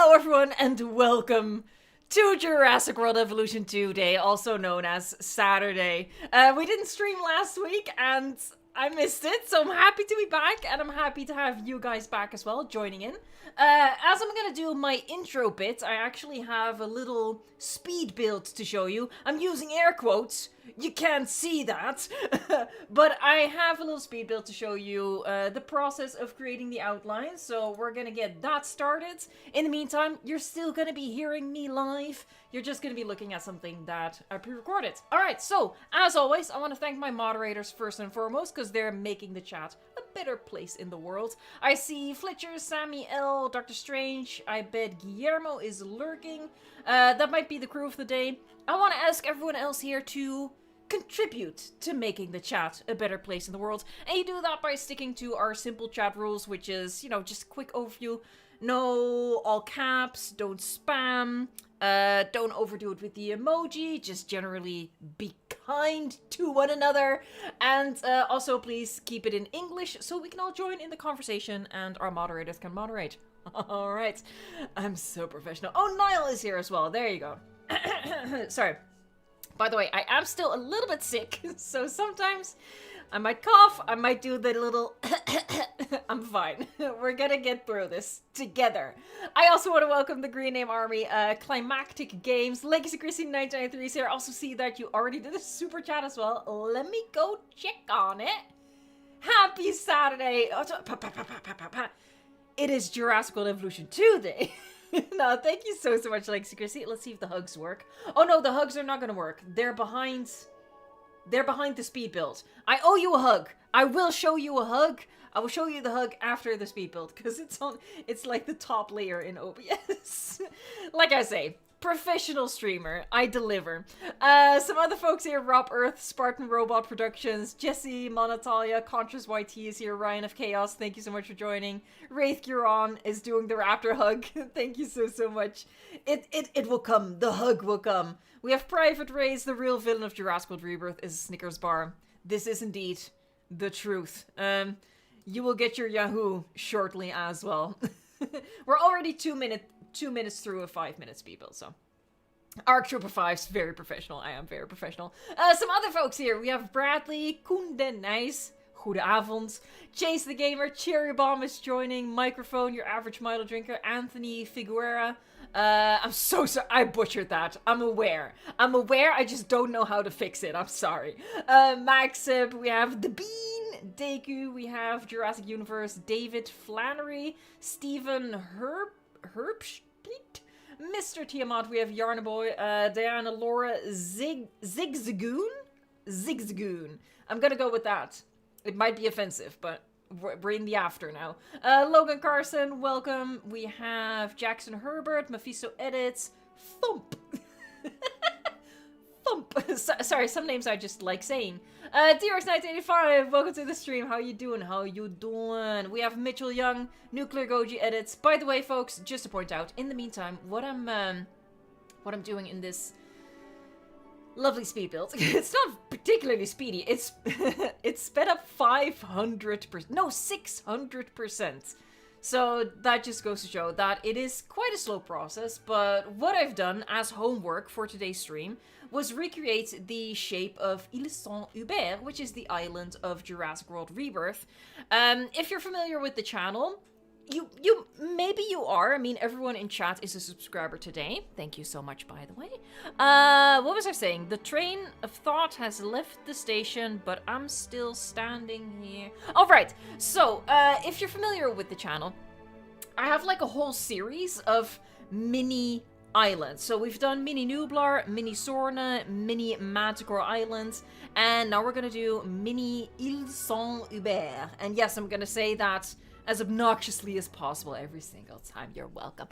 Hello everyone and welcome to Jurassic World Evolution 2 Day, also known as Saturday. We didn't stream last week and I missed it, so I'm happy to be back and I'm happy to have you guys back as well, joining in. As I'm gonna do my intro bit, I actually have a little speed build to show you. I'm using air quotes. You can't see that, but I have a little speed build to show you the process of creating the outline, so we're gonna get that started. In the meantime, you're still gonna be hearing me live. You're just gonna be looking at something that I pre-recorded. Alright, so, as always, I want to thank my moderators first and foremost, because they're making the chat a better place in the world. I see Fletcher, Sammy L, Dr. Strange, I bet Guillermo is lurking. That might be the crew of the day. I want to ask everyone else here to contribute to making the chat a better place in the world. And you do that by sticking to our simple chat rules, which is, you know, just a quick overview. No all caps, don't spam, don't overdo it with the emoji, just generally be kind to one another. And also please keep it in English so we can all join in the conversation and our moderators can moderate. Alright, I'm so professional. Oh, Niall is here as well, there you go. Sorry. By the way, I am still a little bit sick, so sometimes I might cough, I might do the little I'm fine. We're gonna get through this together. I also want to welcome the Green Name Army, Climactic Games, Legacy Chrissy 1993 is here. I also see that you already did a super chat as well. Let me go check on it. Happy Saturday. It is Jurassic World Evolution 2 Day. No, thank you so much, Legacy Chrissy. Let's see if the hugs work. Oh no, the hugs are not gonna work. They're behind the speed build. I owe you a hug. I will show you a hug. I will show you the hug after the speed build, because it's like the top layer in OBS. Like I say, professional streamer. I deliver. Some other folks here: Rob Earth, Spartan Robot Productions, Jesse, Monatalia, Contras YT is here, Ryan of Chaos, thank you so much for joining. Wraith Guron is doing the raptor hug. Thank you so much. It will come. The hug will come. We have Private Rays, the real villain of Jurassic World Rebirth is a Snickers bar. This is indeed the truth. You will get your Yahoo shortly as well. We're already 2 minutes through a 5-minute speed build, so. Arc Trooper 5's very professional. I am very professional. Some other folks here. We have Bradley, Koende Nice, Goedenavond, Chase the Gamer, Cherry Bomb is joining, Microphone, your average Milo drinker, Anthony Figuera. I'm so sorry. I butchered that. I'm aware. I just don't know how to fix it. I'm sorry. Maxib, we have The Bean, Deku, we have Jurassic Universe, David Flannery, Stephen Herbstreet, Mr. Tiamat, we have Yarnaboy, Diana Laura, Zigzagoon? Zigzagoon. I'm gonna go with that. It might be offensive, but we're in the after now. Logan Carson, welcome. We have Jackson Herbert, Mephisto Edits, Thump. Thump. Sorry, some names I just like saying. DRX1985, welcome to the stream. How you doing? How you doing? We have Mitchell Young, Nuclear Goji Edits. By the way, folks, just to point out, in the meantime, what I'm doing in this lovely speed build. It's not particularly speedy. It's sped up 500%. No, 600%. So that just goes to show that it is quite a slow process, but what I've done as homework for today's stream was recreate the shape of Ile Saint Hubert, which is the island of Jurassic World Rebirth. If you're familiar with the channel, maybe you are. I mean, everyone in chat is a subscriber today. Thank you so much, by the way. What was I saying? The train of thought has left the station, but I'm still standing here. All right. So, if you're familiar with the channel, I have like a whole series of mini islands. So we've done mini NUBLAR, mini Sorna, mini Manticore Islands, and now we're gonna do mini Ile Saint Hubert. And yes, I'm gonna say that as obnoxiously as possible every single time. You're welcome.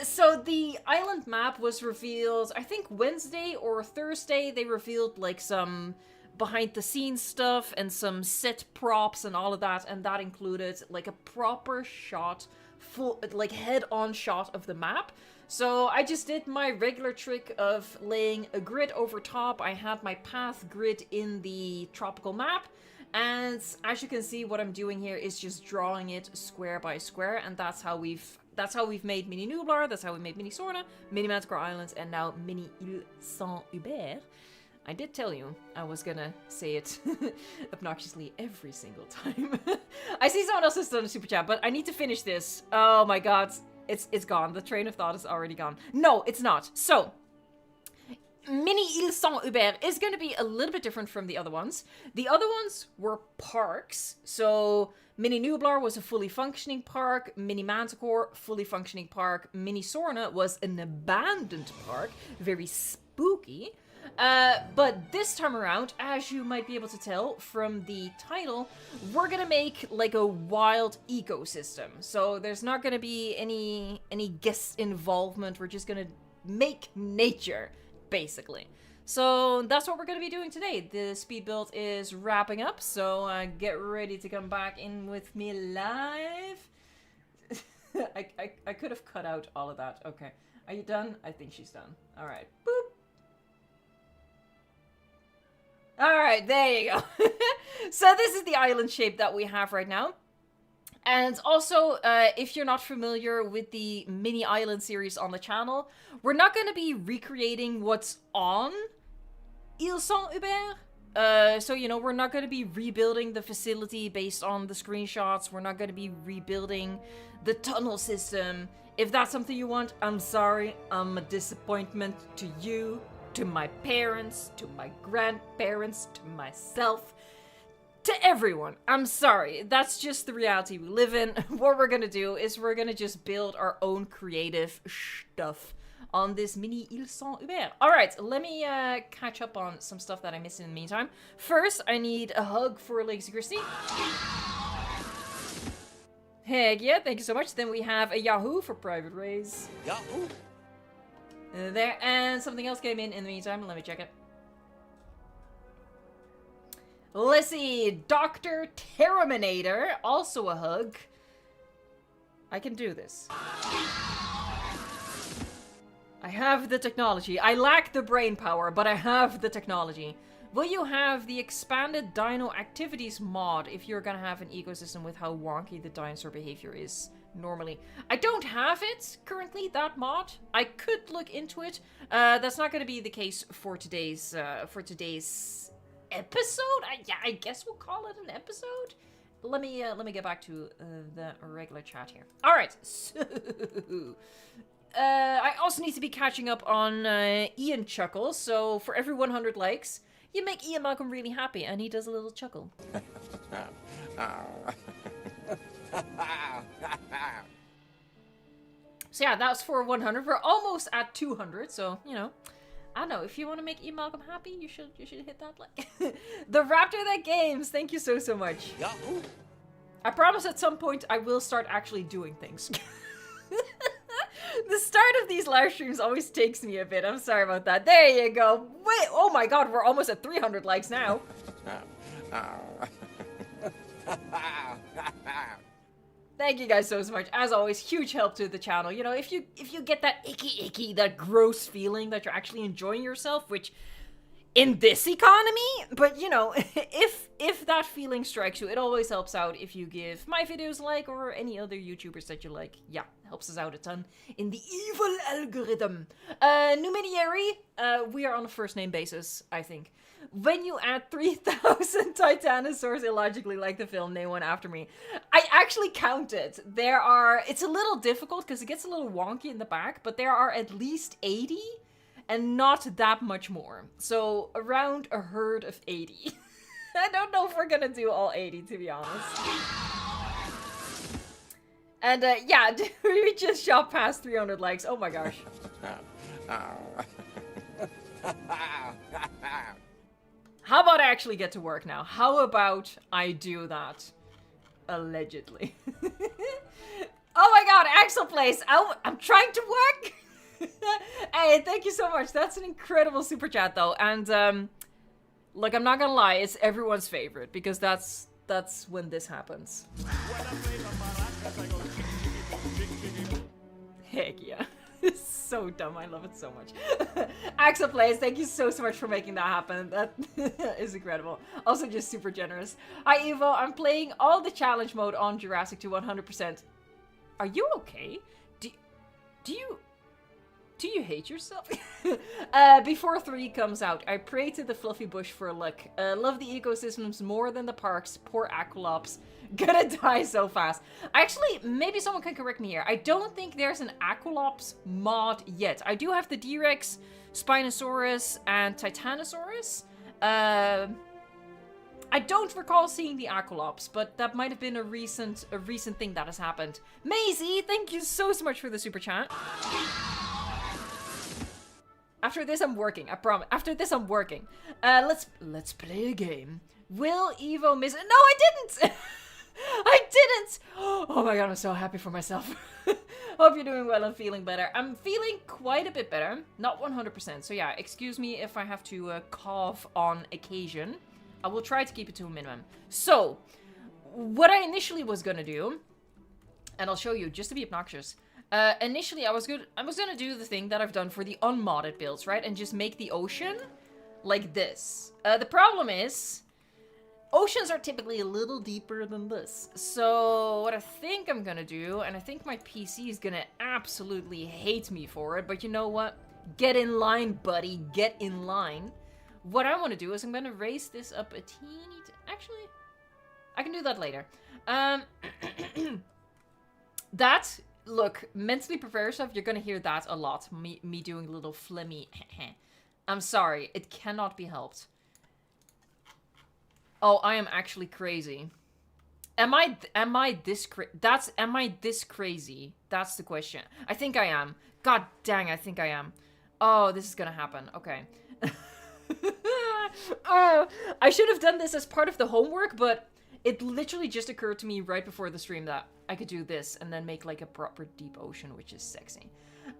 So the island map was revealed, I think Wednesday or Thursday. They revealed like some behind the scenes stuff and some set props and all of that, and that included like a proper shot, full like head-on shot of the map. So I just did my regular trick of laying a grid over top. I had my path grid in the tropical map, and as you can see, what I'm doing here is just drawing it square by square, and that's how we've That's how we've made Mini NUBLAR, that's how we made Mini Sorna, Mini Manticore Islands, and now Mini Ile Saint Hubert. I did tell you I was gonna say it obnoxiously every single time. I see someone else has done a super chat, but I need to finish this. Oh my god, it's gone. The train of thought is already gone. No, it's not. So, Mini Ile Saint Hubert is going to be a little bit different from the other ones. The other ones were parks. So, Mini NUBLAR was a fully functioning park. Mini Manticore, fully functioning park. Mini Sorna was an abandoned park. Very spooky. But this time around, as you might be able to tell from the title, we're gonna make like a wild ecosystem. So there's not gonna be any guest involvement. We're just gonna make nature, basically. So that's what we're gonna be doing today. The speed build is wrapping up, so get ready to come back in with me live. I could have cut out all of that. Okay, are you done? I think she's done. All right, boop. Alright, there you go. So this is the island shape that we have right now. And also, if you're not familiar with the mini island series on the channel, we're not going to be recreating what's on Ile Saint Hubert. So, you know, we're not going to be rebuilding the facility based on the screenshots. We're not going to be rebuilding the tunnel system. If that's something you want, I'm sorry. I'm a disappointment to you, to my parents, to my grandparents, to myself, to everyone. I'm sorry. That's just the reality we live in. What we're gonna do is we're gonna just build our own creative stuff on this mini Ile Saint Hubert. Alright, let me catch up on some stuff that I missed in the meantime. First, I need a hug for Legacy Christie. Heck yeah, thank you so much. Then we have a Yahoo for Private Rays. Yahoo! There, and something else came in the meantime. Let me check it. Let's see. Dr. Terminator, also a hug. I can do this. I have the technology. I lack the brain power, but I have the technology. Will you have the expanded dino activities mod if you're gonna have an ecosystem with how wonky the dinosaur behavior is normally? I don't have it currently, that mod. I could look into it. That's not gonna be the case for today's episode. I guess we'll call it an episode. Let me get back to the regular chat here. All right, so I also need to be catching up on Ian Chuckles. So for every 100 likes, you make Ian Malcolm really happy, and he does a little chuckle. So yeah, that was for 100. We're almost at 200, so, you know, I don't know, if you want to make Ian Malcolm happy, you should hit that like. The Raptor That Games, thank you so much. Yahoo! I promise at some point I will start actually doing things. The start of these live streams always takes me a bit. I'm sorry about that. There you go. Wait, oh my god, we're almost at 300 likes now. Thank you guys so much. As always, huge help to the channel. You know, if you get that icky, that gross feeling that you're actually enjoying yourself, which in this economy, but you know, if that feeling strikes you, it always helps out if you give my videos a like or any other YouTubers that you like. Yeah, helps us out a ton in the evil algorithm. Numiniary, we are on a first name basis, I think. When you add 3,000 Titanosaurs illogically like the film, name one after me. I actually counted. There are, it's a little difficult because it gets a little wonky in the back, but there are at least 80 and not that much more. So around a herd of 80. I don't know if we're gonna do all 80, to be honest. And yeah, we just shot past 300 likes. Oh my gosh. How about I actually get to work now? How about I do that? Allegedly. Oh my god, Axel Place! I'm trying to work! Hey, thank you so much. That's an incredible super chat, though. And, look, I'm not gonna lie, it's everyone's favorite, because that's when this happens. Heck yeah. It's so dumb. I love it so much. Axel Plays, thank you so much for making that happen. That is incredible. Also just super generous. Hi Evo, I'm playing all the challenge mode on Jurassic to 100%. Are you okay? Do you hate yourself? Before 3 comes out, I pray to the fluffy bush for luck. Love the ecosystems more than the parks. Poor Aqualops. Gonna die so fast. Actually, maybe someone can correct me here. I don't think there's an Aqualops mod yet. I do have the D-Rex, Spinosaurus, and Titanosaurus. I don't recall seeing the Aqualops, but that might have been a recent thing that has happened. Maisie, thank you so much for the super chat. After this, I'm working. I promise. After this, I'm working. Let's play a game. Will Evo miss it? No, I didn't. I didn't. Oh my god, I'm so happy for myself. Hope you're doing well and feeling better. I'm feeling quite a bit better. Not 100%. So yeah, excuse me if I have to cough on occasion. I will try to keep it to a minimum. So, what I initially was gonna do, and I'll show you just to be obnoxious. Initially, I was gonna do the thing that I've done for the unmodded builds, right? And just make the ocean like this. The problem is, oceans are typically a little deeper than this. So what I think I'm gonna do, and I think my PC is gonna absolutely hate me for it, but you know what? Get in line, buddy. Get in line. What I want to do is I'm gonna raise this up a teeny... Actually, I can do that later. That... Look, mentally prepare yourself. You're gonna hear that a lot. Me doing a little flimmy. I'm sorry. It cannot be helped. Oh, I am actually crazy. Am I this crazy? That's the question. I think I am. God dang, I think I am. Oh, this is gonna happen. Okay. I should have done this as part of the homework, but it literally just occurred to me right before the stream that I could do this and then make like a proper deep ocean, which is sexy.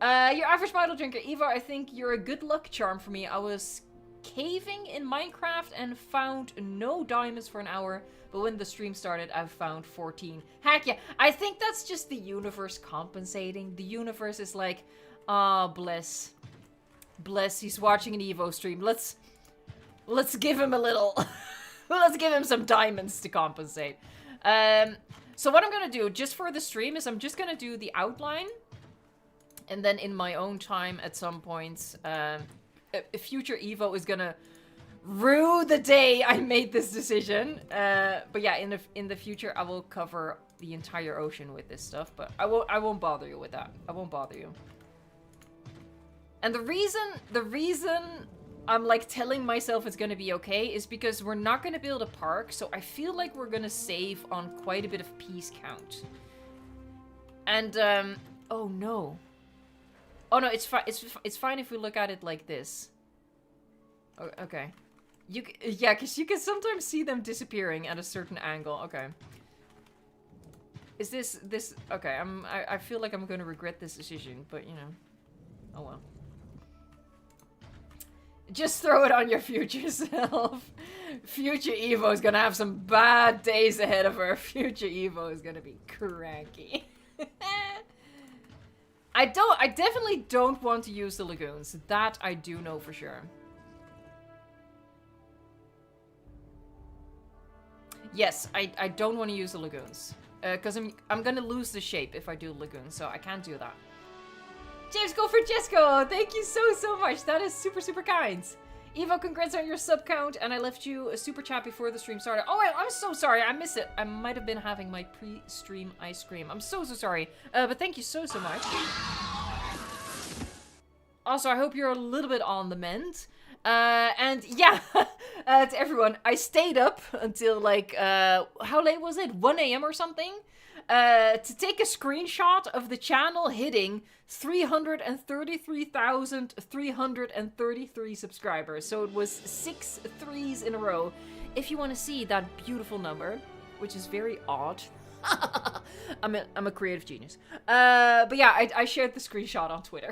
Your average bottle drinker, Eva, I think you're a good luck charm for me. I was caving in Minecraft and found no diamonds for an hour, but when the stream started, I've found 14. Heck yeah, I think that's just the universe compensating. The universe is like, ah, oh, bless. Bless, he's watching an Evo stream. Let's give him a little... Let's give him some diamonds to compensate. So what I'm gonna do, just for the stream, is I'm just gonna do the outline. And then in my own time, at some point, a future Evo is gonna rue the day I made this decision. But yeah, in the future, I will cover the entire ocean with this stuff. But I won't bother you with that. I won't bother you. And the reason I'm like telling myself it's gonna be okay is because we're not gonna build a park, so I feel like we're gonna save on quite a bit of piece count. And oh no. Oh no, it's fine. It's fine if we look at it like this. Oh, okay. Yeah, because you can sometimes see them disappearing at a certain angle. Okay. Is this okay? I feel like I'm gonna regret this decision, but you know. Oh well. Just throw it on your future self. Future Evo is gonna have some bad days ahead of her. Future Evo is gonna be cranky. I definitely don't want to use the lagoons. That I do know for sure. Yes, I don't want to use the lagoons. Because I'm gonna lose the shape if I do lagoons, so I can't do that. James, go for Jesco! Thank you so much. That is super kind. Evo, congrats on your sub count, and I left you a super chat before the stream started. Oh, I'm so sorry. I missed it. I might have been having my pre-stream ice cream. I'm so sorry. But thank you so much. Also, I hope you're a little bit on the mend. And yeah, to everyone, I stayed up until like, how late was it? 1 AM or something? To take a screenshot of the channel hitting 333,333 subscribers. So it was 6 threes in a row. If you want to see that beautiful number, which is very odd. I'm a creative genius. But yeah, I shared the screenshot on Twitter.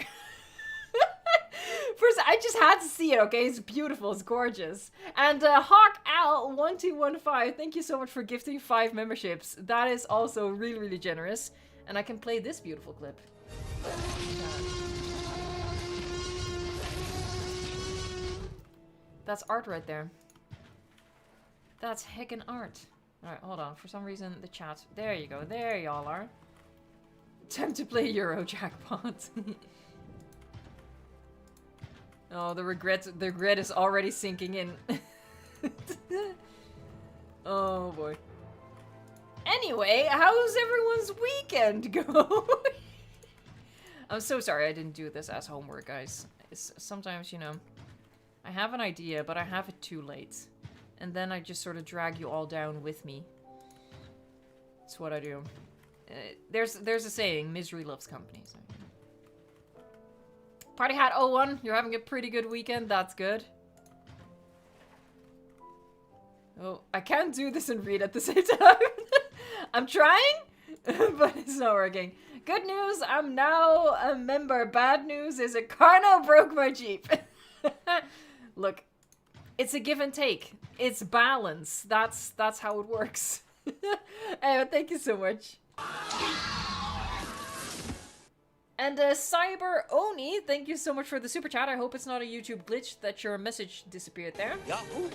First, I just had to see it, okay? It's beautiful, it's gorgeous. And HawkAl1215, thank you so much for gifting 5 memberships. That is also really generous. And I can play this beautiful clip. That's art right there. That's heckin' art. Alright, hold on. For some reason, the chat... There you go. There y'all are. Time to play Euro Jackpot. Oh, the regret is already sinking in. Oh boy. Anyway, how's everyone's weekend going? I'm so sorry I didn't do this as homework, guys. Sometimes, you know, I have an idea, but I have it too late. And then I just sort of drag you all down with me. That's what I do. There's a saying, misery loves company. So. Party Hat 01, you're having a pretty good weekend. That's good. Oh, I can't do this and read at the same time. I'm trying, but it's not working. Good news, I'm now a member. Bad news is a Carno broke my Jeep. Look, it's a give and take. It's balance. That's how it works. Anyway, thank you so much. And Cyber Oni, thank you so much for the super chat. I hope it's not a YouTube glitch that your message disappeared there. Yahoo!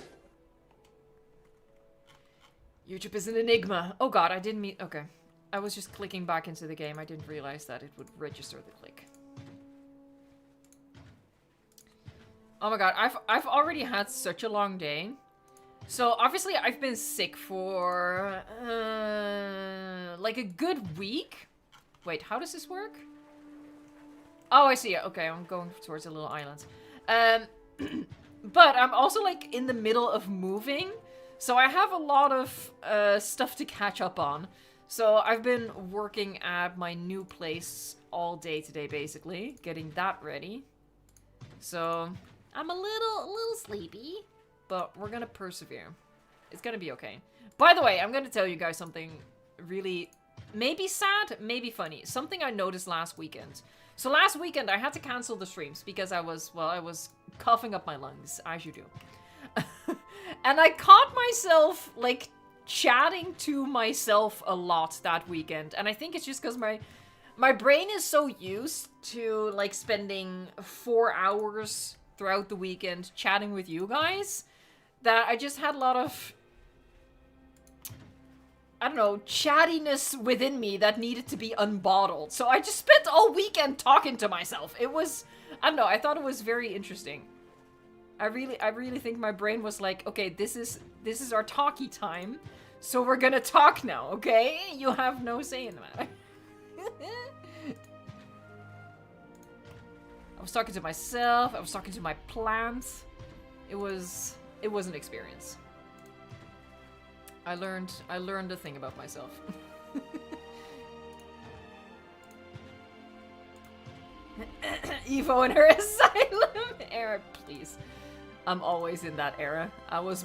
YouTube is an enigma. Oh god, I didn't mean... Okay. I was just clicking back into the game. I didn't realize that it would register the click. Oh my god, I've already had such a long day. So obviously I've been sick for like a good week. Wait, how does this work? Oh, I see it. Okay, I'm going towards a little island. But I'm also like in the middle of moving. So I have a lot of stuff to catch up on. So I've been working at my new place all day today, basically. Getting that ready. So I'm a little sleepy. But we're gonna persevere. It's gonna be okay. By the way, I'm gonna tell you guys something really... maybe sad, maybe funny. Something I noticed last weekend. So last weekend I had to cancel the streams because I was coughing up my lungs, as you do. And I caught myself, like, chatting to myself a lot that weekend. And I think it's just because my brain is so used to, like, spending 4 hours throughout the weekend chatting with you guys that I just had a lot of... I don't know, chattiness within me that needed to be unbottled. So I just spent all weekend talking to myself. It was, I don't know, I thought it was very interesting. I really think my brain was like, okay, this is our talkie time. So we're gonna talk now, okay? You have no say in the matter. I was talking to myself, I was talking to my plants. It was an experience. I learned a thing about myself. Evo and her asylum era, please. I'm always in that era. I was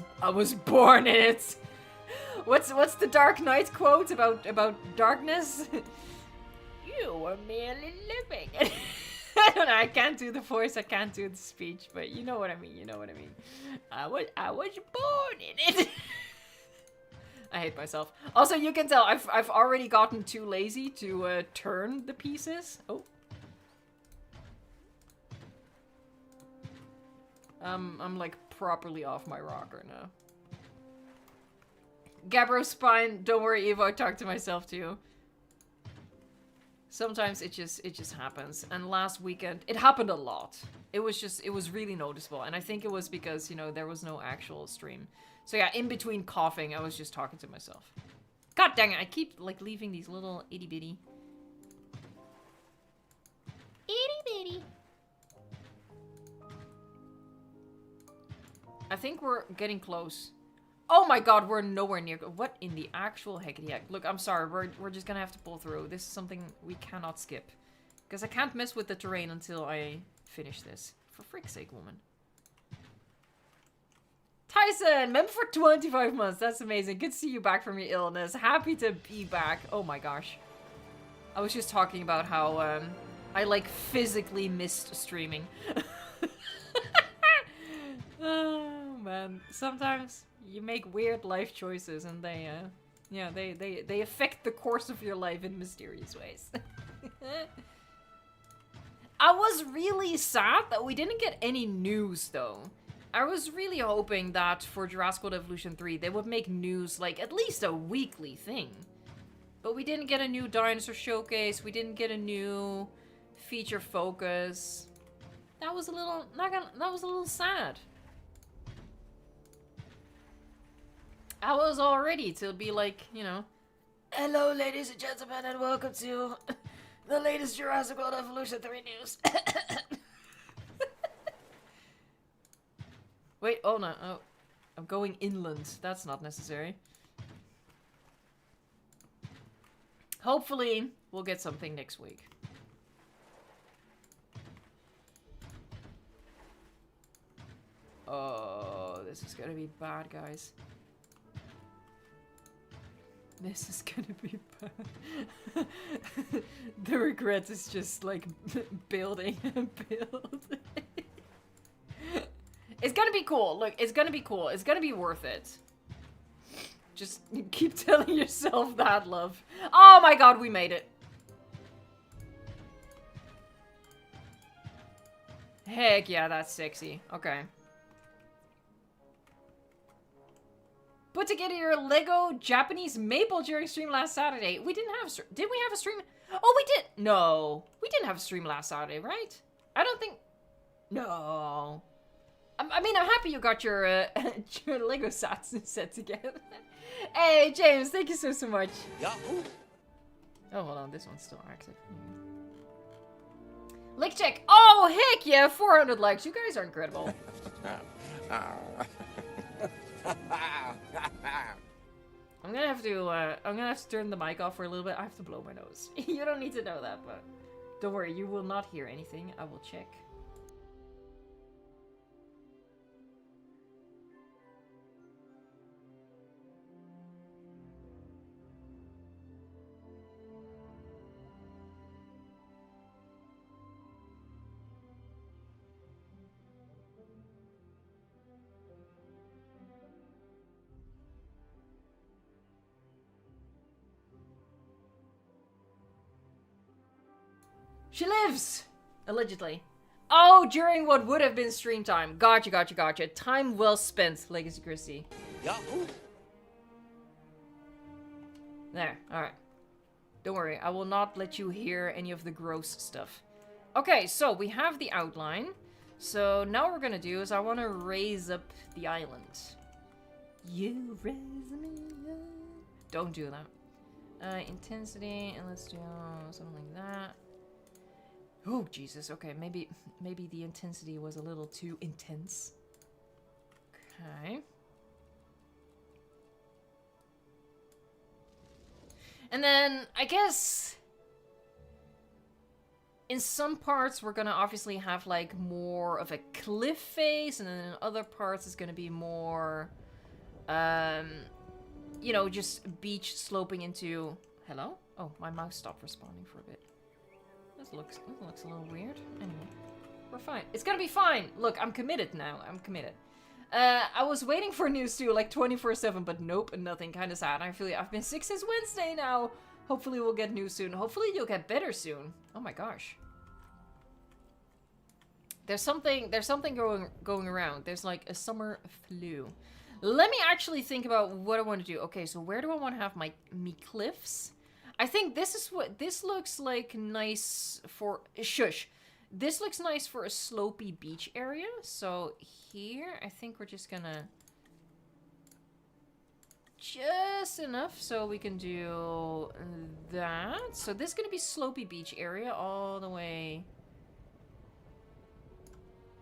born in it. What's the Dark Knight quote about darkness? You were merely living. I don't know. I can't do the voice. I can't do the speech, but you know what I mean. You know what I mean. I was born in it. I hate myself. Also, you can tell I've already gotten too lazy to turn the pieces. Oh. I'm like properly off my rocker now. Gabbro Spine, don't worry, Evo, I talk to myself too. Sometimes it just happens. And last weekend, it happened a lot. It was really noticeable. And I think it was because, you know, there was no actual stream. So yeah, in between coughing, I was just talking to myself. God dang it, I keep like leaving these little itty bitty. Itty bitty. I think we're getting close. Oh my god, we're nowhere near. What in the actual heckity heck? Look, I'm sorry, we're just gonna have to pull through. This is something we cannot skip. Because I can't mess with the terrain until I finish this. For frick's sake, woman. Tyson, member for 25 months. That's amazing. Good to see you back from your illness. Happy to be back. Oh my gosh. I was just talking about how I like physically missed streaming. Oh man. Sometimes you make weird life choices and they yeah, they affect the course of your life in mysterious ways. I was really sad that we didn't get any news though. I was really hoping that for Jurassic World Evolution 3 they would make news like at least a weekly thing. But we didn't get a new dinosaur showcase. We didn't get a new feature focus. That was a little, that was a little sad. I was all ready to be like, you know, hello ladies and gentlemen and welcome to the latest Jurassic World Evolution 3 news. Wait, oh no, oh, I'm going inland. That's not necessary. Hopefully, we'll get something next week. Oh, this is gonna be bad, guys. This is gonna be bad. The regret is just like building and building. It's gonna be cool. Look, it's gonna be cool. It's gonna be worth it. Just keep telling yourself that, love. Oh my god, we made it. Heck yeah, that's sexy. Okay. Put together your Lego Japanese maple during stream last Saturday. We didn't have a did we have a stream? Oh, we did. No. We didn't have a stream last Saturday, right? I don't think. No. I mean, I'm happy you got your, your Lego set together. Hey, James, thank you so much. Yahoo! Oh, hold on, this one's still active. Like check. Oh, heck yeah, 400 likes. You guys are incredible. I'm gonna have to turn the mic off for a little bit. I have to blow my nose. You don't need to know that, but don't worry, you will not hear anything. I will check. She lives! Allegedly. Oh, during what would have been stream time. Gotcha, gotcha, gotcha. Time well spent, Legacy Christie. Yahoo! There, alright. Don't worry, I will not let you hear any of the gross stuff. Okay, so we have the outline. So now what we're gonna do is I want to raise up the island. You raise me up. Don't do that. Intensity, and let's do something like that. Oh, Jesus. Okay, maybe the intensity was a little too intense. Okay. And then, I guess, in some parts, we're gonna obviously have, like, more of a cliff face, and then in other parts, it's gonna be more, you know, just beach sloping into... Hello? Oh, my mouse stopped responding for a bit. This looks a little weird. Anyway, we're fine. It's gonna be fine. Look, I'm committed now. I'm committed. I was waiting for news too, like 24/7, but nope, nothing. Kind of sad. I feel like I've been sick since Wednesday now. Hopefully we'll get news soon. Hopefully you'll get better soon. Oh my gosh. There's something going around. There's like a summer flu. Let me actually think about what I want to do. Okay, so where do I want to have me cliffs? I think this is what this looks like nice for shush. This looks nice for a slopey beach area. So here, I think we're just gonna just enough so we can do that. So this is gonna be slopey beach area all the way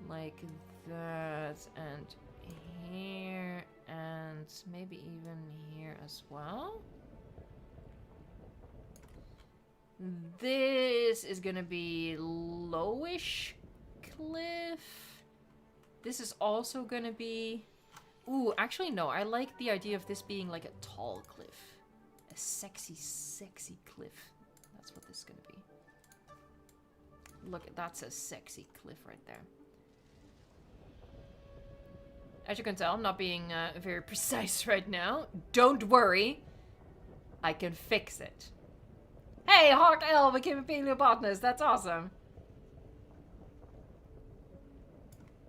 like that, and here, and maybe even here as well. This is gonna be lowish cliff. This is also gonna be... Ooh, actually no, I like the idea of this being like a tall cliff. A sexy, sexy cliff. That's what this is gonna be. Look, that's a sexy cliff right there. As you can tell, I'm not being very precise right now. Don't worry. I can fix it. Hey, Hawk L became a paleo partners. That's awesome.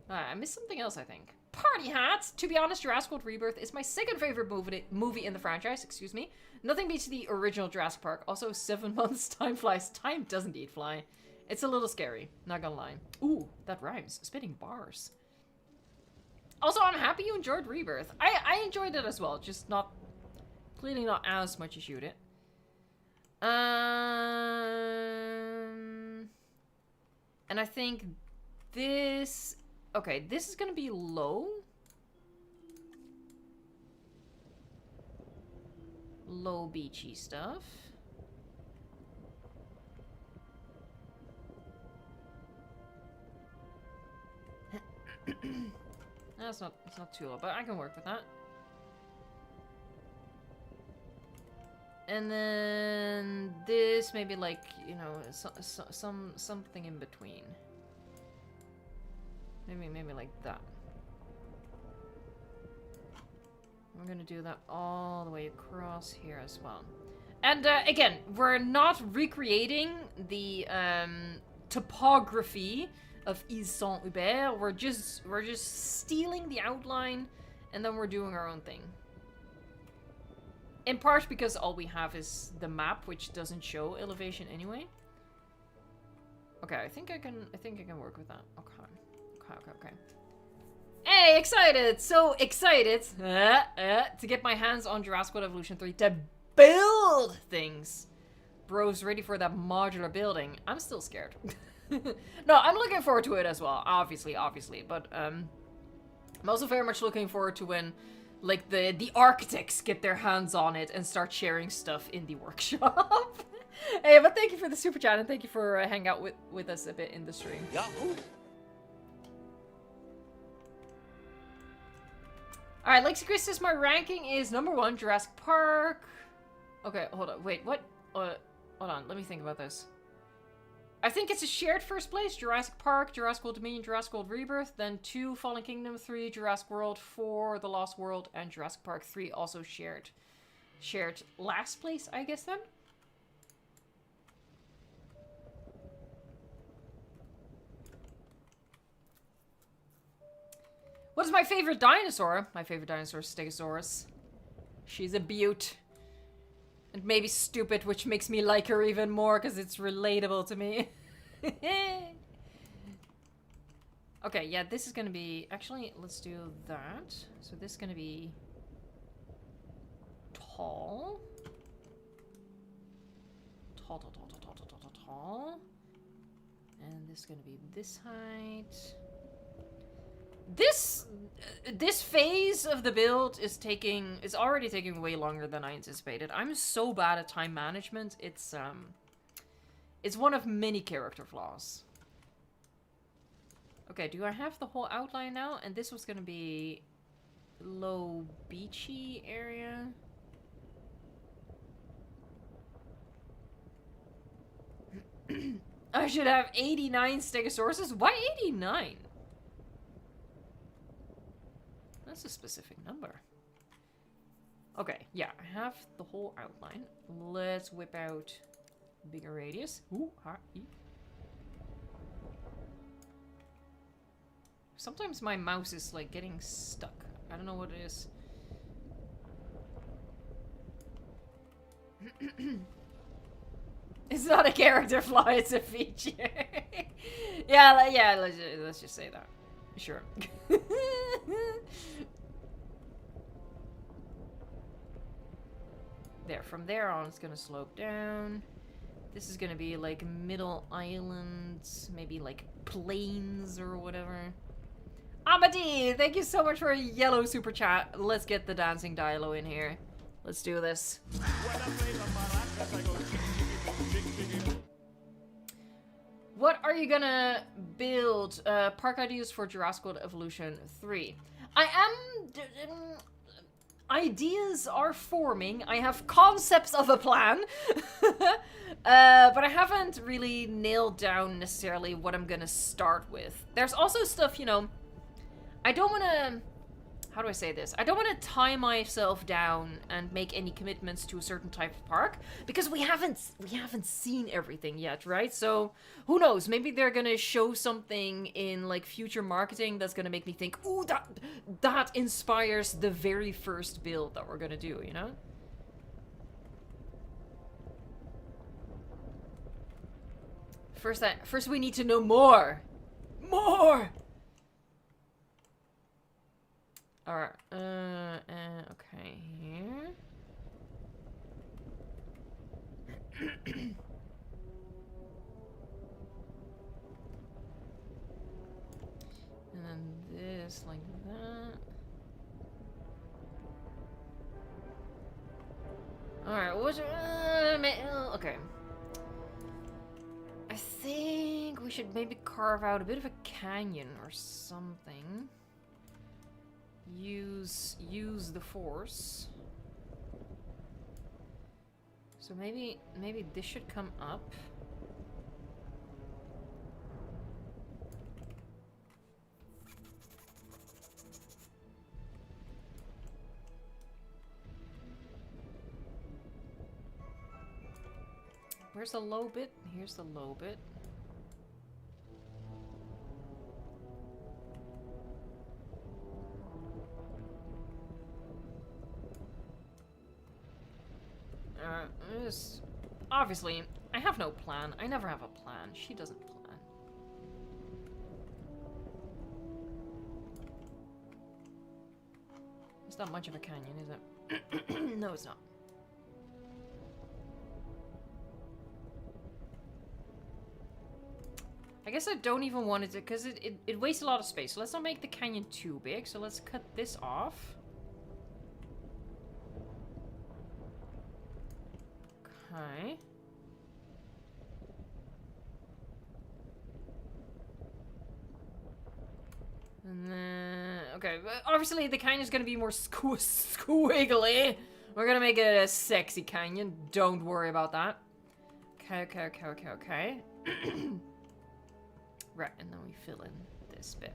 I missed something else, I think. party hat. To be honest, Jurassic World Rebirth is my second favorite movie in the franchise, excuse me. Nothing beats the original Jurassic Park. Also, 7 months, time flies. Time does indeed fly. It's a little scary, not gonna lie. Ooh, that rhymes. Spitting bars. Also, I'm happy you enjoyed Rebirth. I enjoyed it as well, just not... Clearly not as much as you did. And I think this... Okay, this is gonna be low. Low beachy stuff. It's not too low, but I can work with that. And then this maybe like, you know, something in between. Maybe like that. We're gonna do that all the way across here as well. And again, we're not recreating the topography of Ile Saint Hubert. We're just stealing the outline, and then we're doing our own thing. In part because all we have is the map, which doesn't show elevation anyway. Okay, I think I can work with that. Okay. Hey, excited! So excited to get my hands on Jurassic World Evolution 3 to build things. Bro's ready for that modular building. I'm still scared. No, I'm looking forward to it as well, obviously, but I'm also very much looking forward to when, like, the architects get their hands on it and start sharing stuff in the workshop. Hey, but thank you for the super chat, and thank you for hanging out with us a bit in the stream. Yahoo! Alright, Lexi Chris says my ranking is #1, Jurassic Park. Okay, hold on, wait, what? Hold on, let me think about this. I think it's a shared first place. Jurassic Park, Jurassic World Dominion, Jurassic World Rebirth. Then 2, Fallen Kingdom. 3, Jurassic World. 4, The Lost World. And Jurassic Park 3 also shared. Shared last place, I guess, then? What is my favorite dinosaur? My favorite dinosaur is Stegosaurus. She's a beaut. And maybe stupid, which makes me like her even more because it's relatable to me. Okay, yeah, this is gonna be... Actually, let's do that. So this is gonna be... Tall. Tall. And this is gonna be this height. This phase of the build is already taking way longer than I anticipated. I'm so bad at time management. It's one of many character flaws. Okay, do I have the whole outline now? And this was gonna be low beachy area. I should have 89 Stegosauruses. Why 89? That's a specific number. Okay, yeah, I have the whole outline. Let's whip out bigger radius. Ooh, sometimes my mouse is like getting stuck. I don't know what it is. It's not a character flaw, it's a feature. yeah, let's just say that. Sure. There, from there on it's gonna slope down. This is gonna be like middle islands, maybe like plains or whatever. Amadi, thank you so much for a yellow super chat. Let's get the dancing Dilo in here. Let's do this. What are you gonna build? Park ideas for Jurassic World Evolution 3. Ideas are forming. I have concepts of a plan. But I haven't really nailed down necessarily what I'm gonna start with. There's also stuff, you know, I don't wanna how do I say this? I don't want to tie myself down and make any commitments to a certain type of park because we haven't seen everything yet, right? So who knows? Maybe they're gonna show something in like future marketing that's gonna make me think, ooh, that inspires the very first build that we're gonna do, you know? First we need to know more. More. Alright, okay, here. And then this, like that. Alright, what's okay. I think we should maybe carve out a bit of a canyon or something. Use the force. So maybe this should come up. Where's the low bit? Here's the low bit. Obviously, I have no plan. I never have a plan. She doesn't plan. It's not much of a canyon, is it? No, it's not. I guess I don't even want it to, because it wastes a lot of space. So let's not make the canyon too big. So let's cut this off. Okay. And then, okay, but obviously the canyon's gonna be more squiggly. We're gonna make it a sexy canyon. Don't worry about that. Okay. Right, and then we fill in this bit.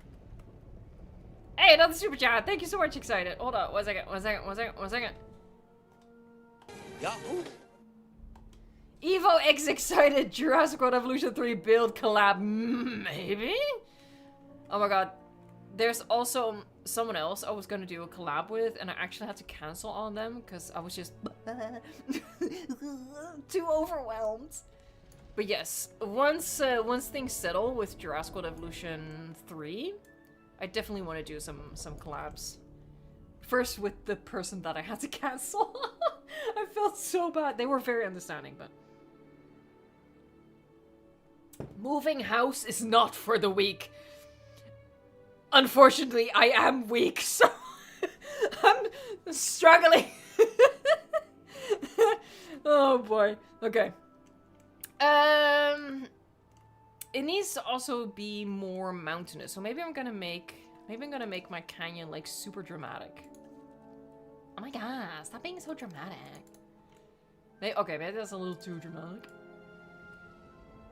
Hey, another super chat. Thank you so much, excited. Hold on, one second. Yahoo! Evo X excited. Jurassic World Evolution 3 build collab. Maybe? Oh my god. There's also someone else I was gonna do a collab with, and I actually had to cancel on them because I was just too overwhelmed. But yes, once things settle with Jurassic World Evolution 3, I definitely want to do some collabs. First with the person that I had to cancel. I felt so bad. They were very understanding, but moving house is not for the weak. Unfortunately, I am weak, so I'm struggling. Oh boy. Okay. It needs to also be more mountainous. So maybe I'm gonna make my canyon like super dramatic. Oh my god, stop being so dramatic. Okay, maybe that's a little too dramatic.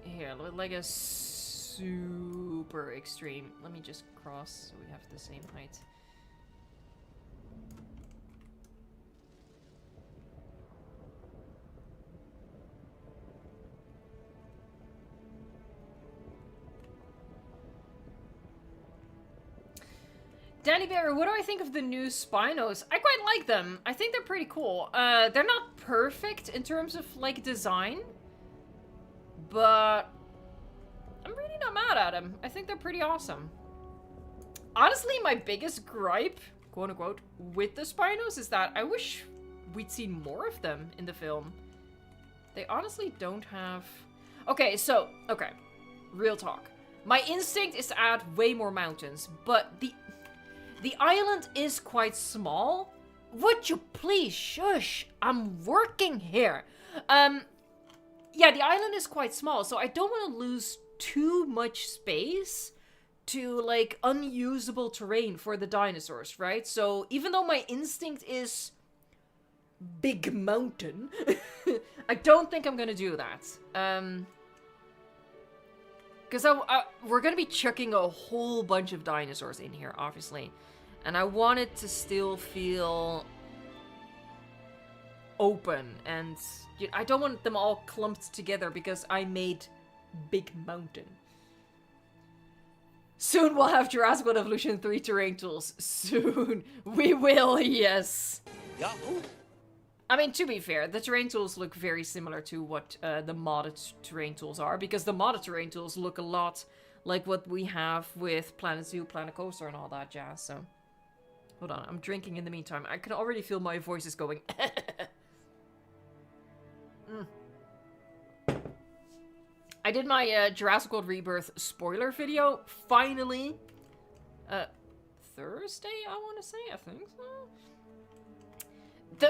Here, like a super extreme. Let me just cross so we have the same height. Danny Bear, what do I think of the new Spinos? I quite like them. I think they're pretty cool. They're not perfect in terms of, like, design. But I'm really not mad at them. I think they're pretty awesome. Honestly, my biggest gripe, quote unquote, with the Spinos is that I wish we'd seen more of them in the film. They honestly don't have... Okay, real talk. My instinct is to add way more mountains, but the island is quite small. Would you please shush? I'm working here. Yeah, the island is quite small, so I don't want to lose too much space to, like, unusable terrain for the dinosaurs, right? So even though my instinct is big mountain, I don't think I'm gonna do that. Because we're gonna be chucking a whole bunch of dinosaurs in here, obviously. And I want it to still feel open, and I don't want them all clumped together because I made Big Mountain. Soon we'll have Jurassic World Evolution 3 terrain tools. Soon. We will, yes. Yahoo! I mean, to be fair, the terrain tools look very similar to what the modded terrain tools are, because the modded terrain tools look a lot like what we have with Planet Zoo, Planet Coaster, and all that jazz, so... Hold on, I'm drinking in the meantime. I can already feel my voice is going... I did my Jurassic World Rebirth spoiler video, finally. Thursday, I want to say? I think so.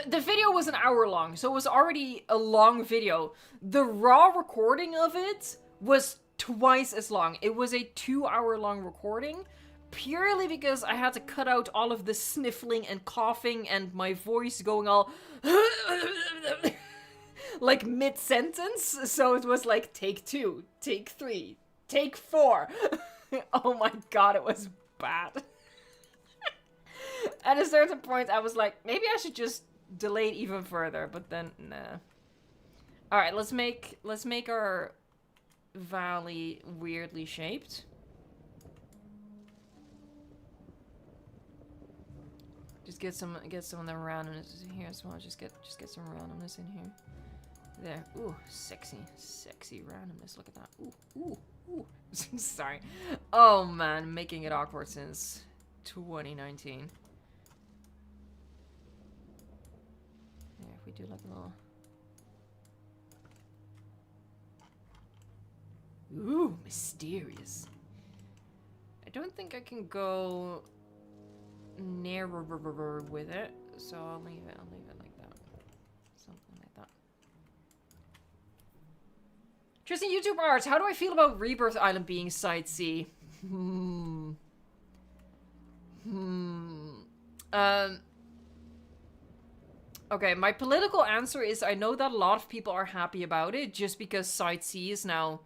The video was an hour long, so it was already a long video. The raw recording of it was twice as long. It was a 2-hour long recording, purely because I had to cut out all of the sniffling and coughing and my voice going all like mid-sentence. So it was like take 2, take 3, take 4. Oh my god, it was bad. At a certain point, I was like, maybe I should just delay it even further, but then nah. All right, let's make our valley weirdly shaped. Just get some of the randomness in here as well. Just get some randomness in here. There. Ooh, sexy randomness. Look at that. Ooh. Sorry. Oh man, making it awkward since 2019. There, if we do like a little... Ooh, mysterious. I don't think I can go narrower with it, so I'll leave it like that. Something like that. Tristan, YouTube art, how do I feel about Rebirth Island being Side C? Okay, my political answer is I know that a lot of people are happy about it just because Side C is now...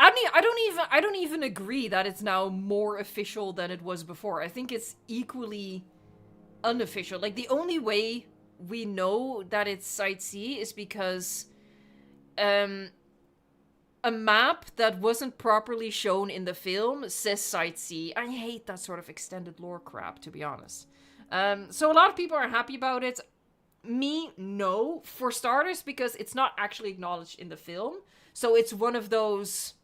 I don't even agree that it's now more official than it was before. I think it's equally unofficial. Like, the only way we know that it's Side C is because a map that wasn't properly shown in the film says Side C. I hate that sort of extended lore crap, to be honest. So a lot of people are happy about it. Me, no. For starters, because it's not actually acknowledged in the film. So it's one of those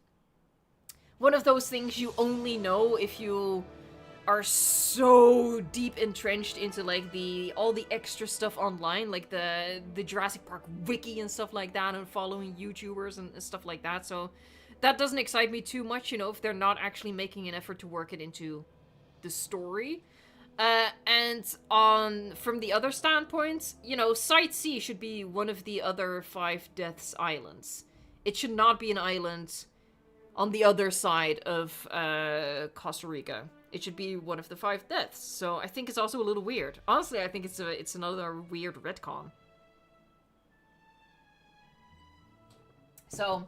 things you only know if you are so deep entrenched into like all the extra stuff online, like the Jurassic Park wiki and stuff like that, and following YouTubers and stuff like that. So that doesn't excite me too much, you know, if they're not actually making an effort to work it into the story. And from the other standpoint, you know, Side C should be one of the other 5 Deaths Islands. It should not be an island on the other side of Costa Rica. It should be one of the 5 deaths. So I think it's also a little weird. Honestly, I think it's another weird retcon. So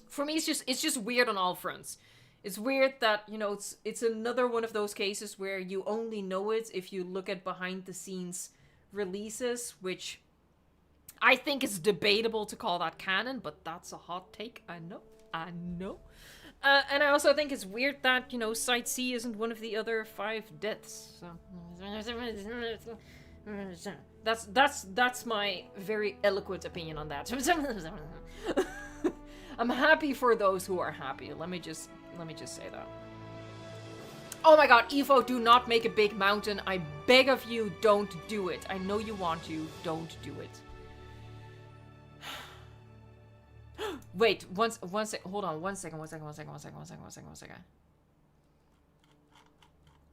for me, it's just weird on all fronts. It's weird that, you know, it's another one of those cases where you only know it if you look at behind the scenes releases, which I think is debatable to call that canon, but that's a hot take. I know. And I also think it's weird that, you know, Side C isn't one of the other 5 deaths. So that's my very eloquent opinion on that. I'm happy for those who are happy. Let me just say that. Oh my god, Evo, do not make a big mountain. I beg of you, don't do it. I know you want to. Don't do it. Wait, hold on, one second.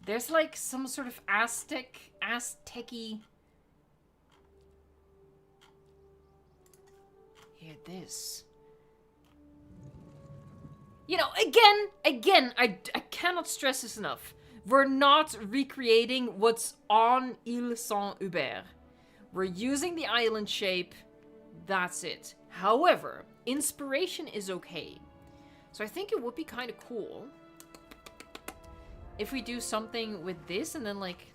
There's like some sort of Aztec-y... Here, this. You know, again, I cannot stress this enough. We're not recreating what's on Ile Saint Hubert. We're using the island shape. That's it. However, inspiration is okay. So I think it would be kind of cool if we do something with this and then like...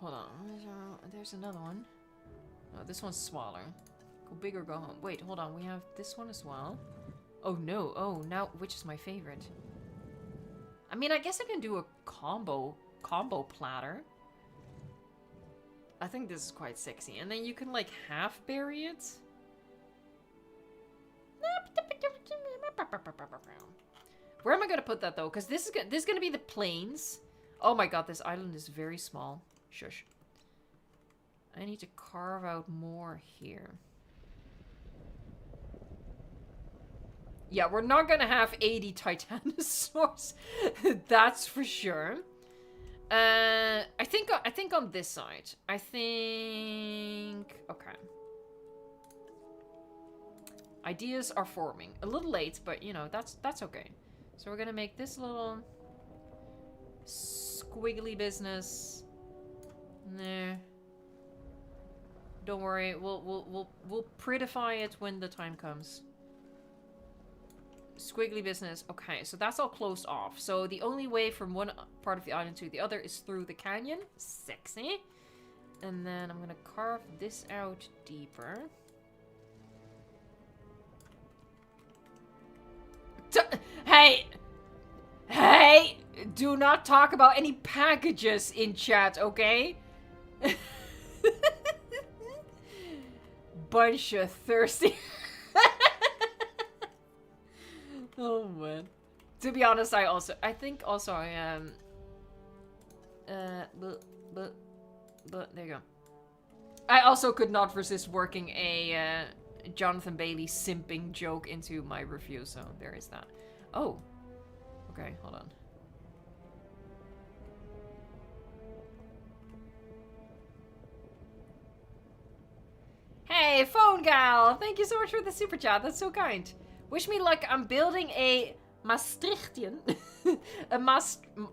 Hold on. There's another one. Oh, this one's smaller. Go big or go home. Wait, hold on. We have this one as well. Oh no. Oh, now which is my favorite? I mean, I guess I can do a combo platter. I think this is quite sexy. And then you can like half bury it. Where am I gonna put that though? Because this is gonna be the plains. Oh my god, this island is very small. Shush. I need to carve out more here. Yeah, we're not gonna have 80 titanosaurs. That's for sure. I think on this side. Okay. Ideas are forming. A little late, but you know, that's okay. So we're gonna make this little squiggly business. There. Don't worry, we'll prettify it when the time comes. Squiggly business. Okay, so that's all closed off. So the only way from one part of the island to the other is through the canyon. Sexy. And then I'm gonna carve this out deeper. Hey! Hey! Do not talk about any packages in chat, okay? Bunch of thirsty... Oh man. To be honest, I think also I am... but there you go. I also could not resist working a Jonathan Bailey simping joke into my review, so there is that. Oh. Okay, hold on. Hey, Phone Gal! Thank you so much for the super chat, that's so kind. Wish me luck, I'm building a Maastrichtian.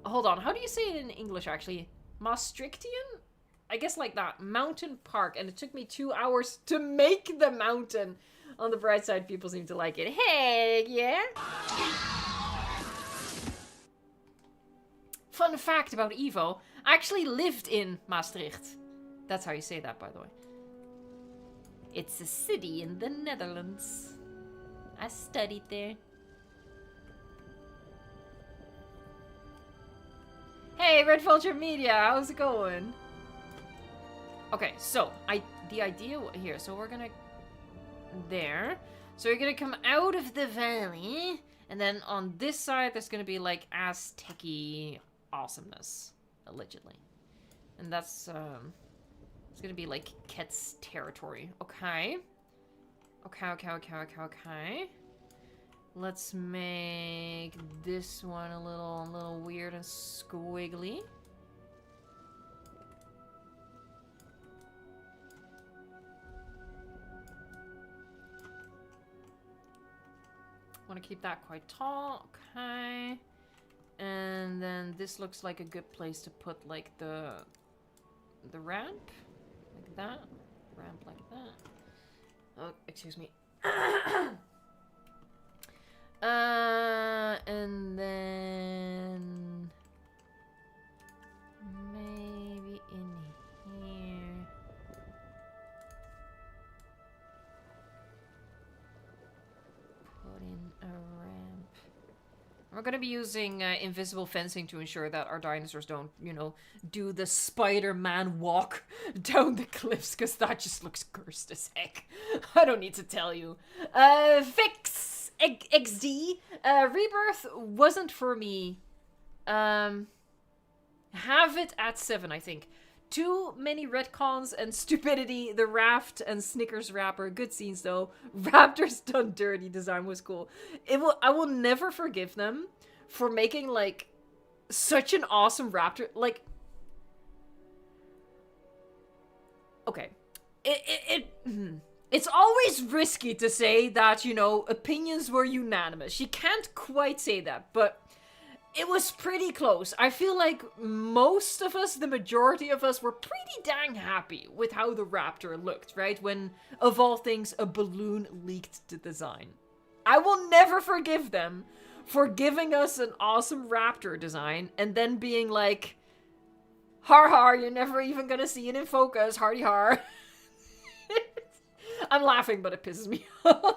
Hold on, how do you say it in English actually? Maastrichtian? I guess like that. Mountain park. And it took me 2 hours to make the mountain. On the bright side, people seem to like it. Hey, yeah? Fun fact about Evo. I actually lived in Maastricht. That's how you say that, by the way. It's a city in the Netherlands. I studied there. Hey, Red Vulture Media, how's it going? Okay, so the idea here, so we're gonna there. So you're gonna come out of the valley, and then on this side there's gonna be like Aztec-y awesomeness, allegedly. And that's it's gonna be like Ket's territory. Okay. Okay. Let's make this one a little weird and squiggly. Want to keep that quite tall. Okay. And then this looks like a good place to put like the ramp. Like that. Ramp like that. Oh, excuse me. And then maybe in here. Put in a ramp. We're gonna be using invisible fencing to ensure that our dinosaurs don't, you know, do the Spider-Man walk down the cliffs, because that just looks cursed as heck. I don't need to tell you. Fix XD. Rebirth wasn't for me. Have it at 7, I think. Too many retcons and stupidity. The raft and Snickers wrapper. Good scenes though. Raptors done dirty. Design was cool. I will never forgive them for making like such an awesome raptor. Like, okay, it's always risky to say that, you know, opinions were unanimous. You can't quite say that, but it was pretty close. I feel like most of us, the majority of us, were pretty dang happy with how the raptor looked, right? When, of all things, a balloon leaked the design. I will never forgive them for giving us an awesome raptor design and then being like, har har, you're never even gonna see it in focus, hardy har. I'm laughing, but it pisses me off.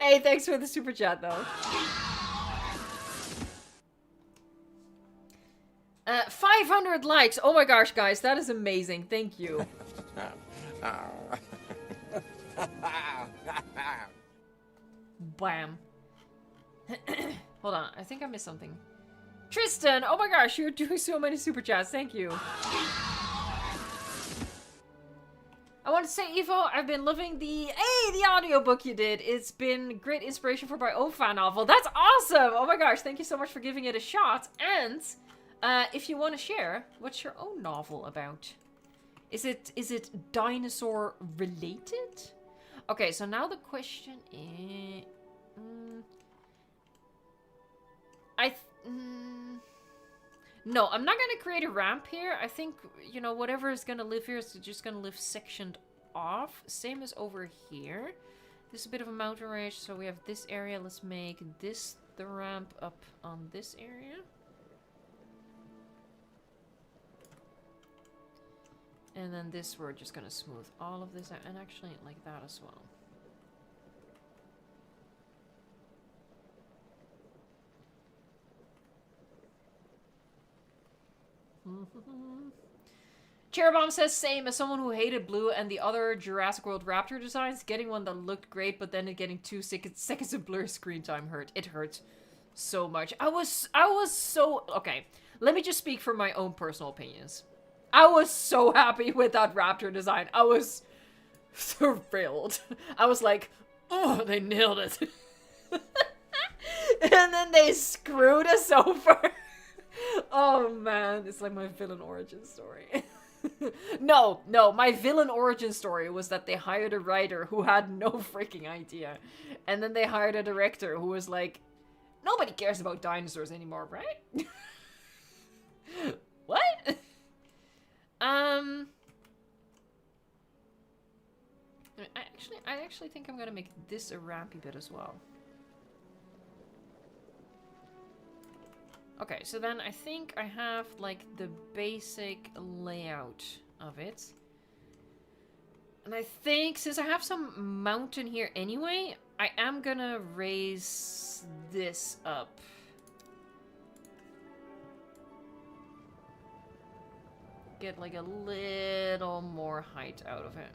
Hey, thanks for the super chat, though. 500 likes. Oh my gosh, guys, that is amazing. Thank you. Bam. Hold on, I think I missed something. Tristan, oh my gosh, you're doing so many super chats. Thank you. I want to say, Evo, I've been loving the audiobook you did. It's been great inspiration for my own fan novel. That's awesome. Oh my gosh, thank you so much for giving it a shot. And if you want to share, what's your own novel about? Is it dinosaur related? Okay, so now the question is... No, I'm not gonna create a ramp here. I think, you know, whatever is gonna live here is just gonna live sectioned off. Same as over here. This is a bit of a mountain range, so we have this area. Let's make this the ramp up on this area. And then this, we're just gonna smooth all of this out, and actually like that as well. Cherubomb says, same as someone who hated blue and the other Jurassic World Raptor designs. Getting one that looked great, but then getting 2 seconds of blur screen time hurt. It hurt so much. I was so... Okay, let me just speak from my own personal opinions. I was so happy with that Raptor design. I was thrilled. I was like, oh, they nailed it. And then they screwed us over. Oh man, it's like my villain origin story. No, my villain origin story was that they hired a writer who had no freaking idea. And then they hired a director who was like, nobody cares about dinosaurs anymore, right? What? I actually think I'm gonna make this a rampy bit as well. Okay, so then I think I have, like, the basic layout of it. And I think, since I have some mountain here anyway, I am gonna raise this up. Get, like, a little more height out of it.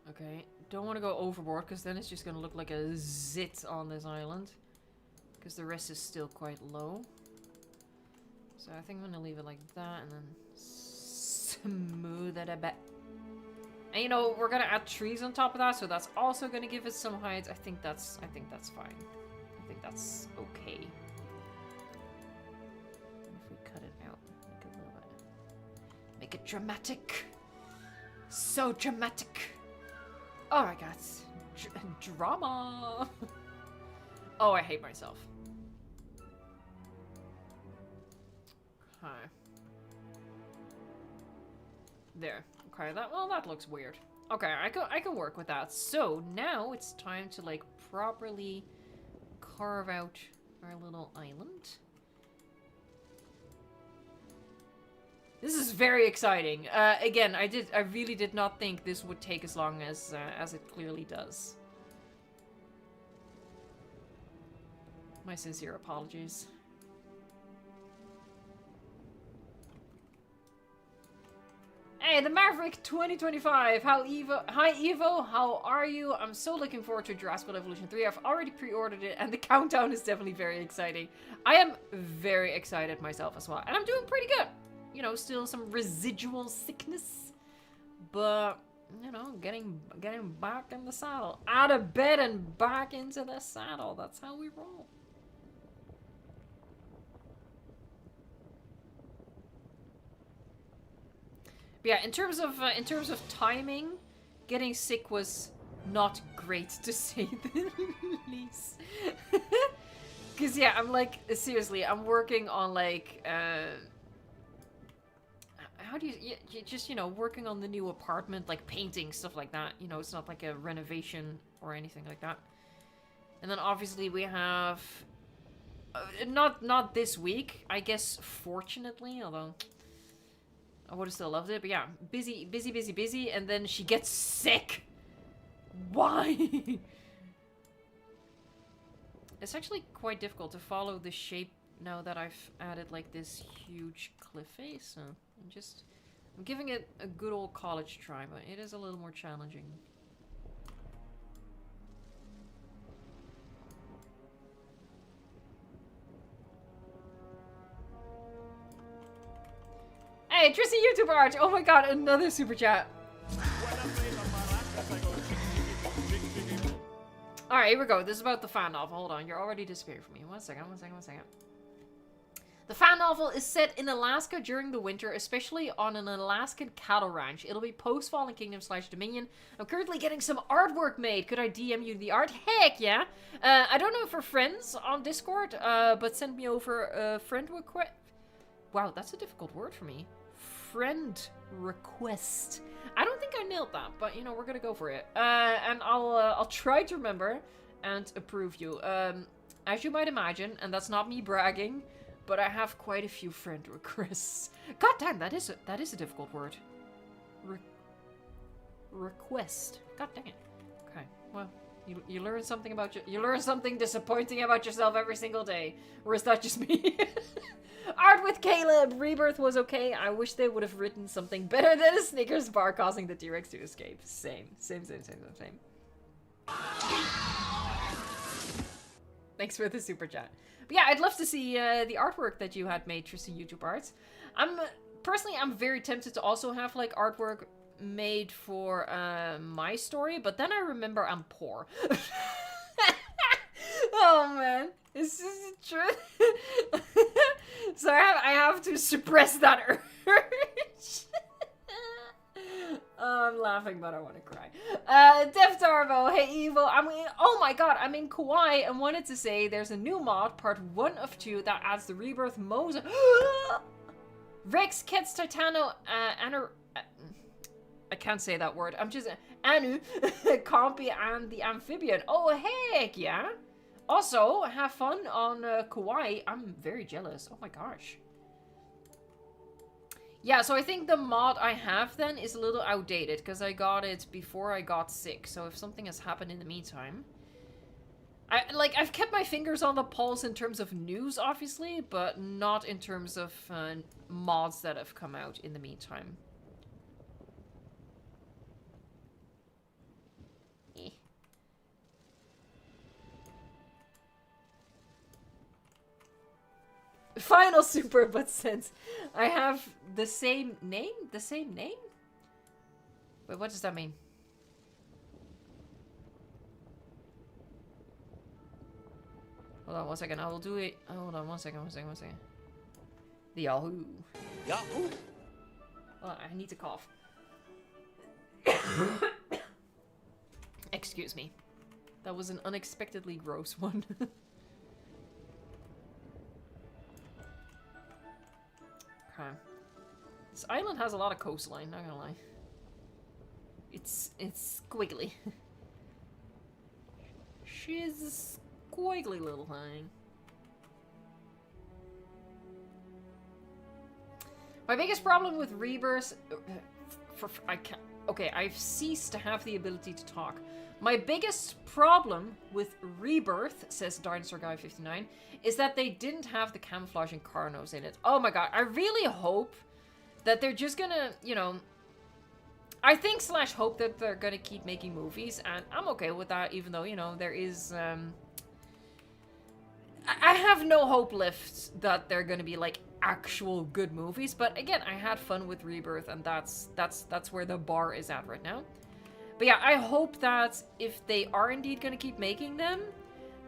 Okay, don't want to go overboard because then it's just going to look like a zit on this island. Because the rest is still quite low. So I think I'm going to leave it like that and then smooth it a bit. And you know, we're going to add trees on top of that, so that's also going to give it some height. I think that's fine. I think that's okay. And if we cut it out, make it a little bit. Make it dramatic. So dramatic. Oh my god. Drama! Oh, I hate myself. Okay. There. Okay, that looks weird. Okay, I can work with that. So, now it's time to, like, properly carve out our little island. This is very exciting. Again, I really did not think this would take as long as it clearly does. My sincere apologies. Hey, the Maverick 2025. Hi Evo, how are you? I'm so looking forward to Jurassic World Evolution 3. I've already pre-ordered it, and the countdown is definitely very exciting. I am very excited myself as well, and I'm doing pretty good. You know, still some residual sickness, but you know, getting back in the saddle, out of bed and back into the saddle. That's how we roll. But yeah, in terms of timing, getting sick was not great, to say the least. Cause yeah, I'm like, seriously, I'm working on like how do you just, you know, working on the new apartment, like painting, stuff like that. You know, it's not like a renovation or anything like that. And then obviously we have, not this week, I guess, fortunately, although I would have still loved it. But yeah, busy, busy, busy, busy, and then she gets sick. Why? It's actually quite difficult to follow the shape now that I've added like this huge cliff face. So I'm giving it a good old college try, but it is a little more challenging. Hey, Tristy YouTube Art! Oh my god, another super chat. Alright, here we go. This is about the fan novel. Hold on, you're already disappearing from me. One second. The fan novel is set in Alaska during the winter, especially on an Alaskan cattle ranch. It'll be post-Fallen Kingdom / Dominion. I'm currently getting some artwork made. Could I DM you the art? Heck yeah! I don't know if we're friends on Discord, but send me over a friend request. Wow, that's a difficult word for me. Friend request. I don't think I nailed that, but you know, we're gonna go for it. And I'll try to remember and approve you. As you might imagine, and that's not me bragging, but I have quite a few friend requests. God damn, that is a difficult word. Request. God dang it. Okay, well, you learn something about you learn something disappointing about yourself every single day. Or is that just me? Art with Caleb. Rebirth was okay. I wish they would have written something better than a Snickers bar causing the T-Rex to escape. Same. Thanks for the super chat. But yeah, I'd love to see the artwork that you had made, Tristan YouTube Arts. Personally, I'm very tempted to also have like artwork made for my story, but then I remember I'm poor. Oh man, is this true? So I have to suppress that urge. I'm laughing, but I want to cry. Dev Darvo, hey Evo, oh my god, I'm in Kauai and wanted to say there's a new mod, part 1 of 2, that adds the Rebirth Mose. Rex, Kets, Titano, I can't say that word. I'm just Anu, Compy, and the Amphibian. Oh heck yeah! Also, have fun on Kauai. I'm very jealous. Oh my gosh. Yeah, so I think the mod I have then is a little outdated because I got it before I got sick. So if something has happened in the meantime, I've kept my fingers on the pulse in terms of news, obviously, but not in terms of mods that have come out in the meantime. Final super, but since I have the same name? Wait, what does that mean? Hold on 1 second, I will do it. Hold on 1 second. The Yahoo. Yahoo! Well, I need to cough. Excuse me. That was an unexpectedly gross one. Okay. This island has a lot of coastline, not gonna lie. It's squiggly. She's a squiggly little thing. My biggest problem with Rebirth... Okay, I've ceased to have the ability to talk. My biggest problem with Rebirth, says Dinosaur Guy 59, is that they didn't have the camouflage and Carnos in it. Oh my god, I really hope that they're just gonna, you know... I think / hope that they're gonna keep making movies, and I'm okay with that, even though, you know, there is... I have no hope left that they're gonna be, like, actual good movies, but again, I had fun with Rebirth, and that's where the bar is at right now. But yeah, I hope that if they are indeed gonna keep making them,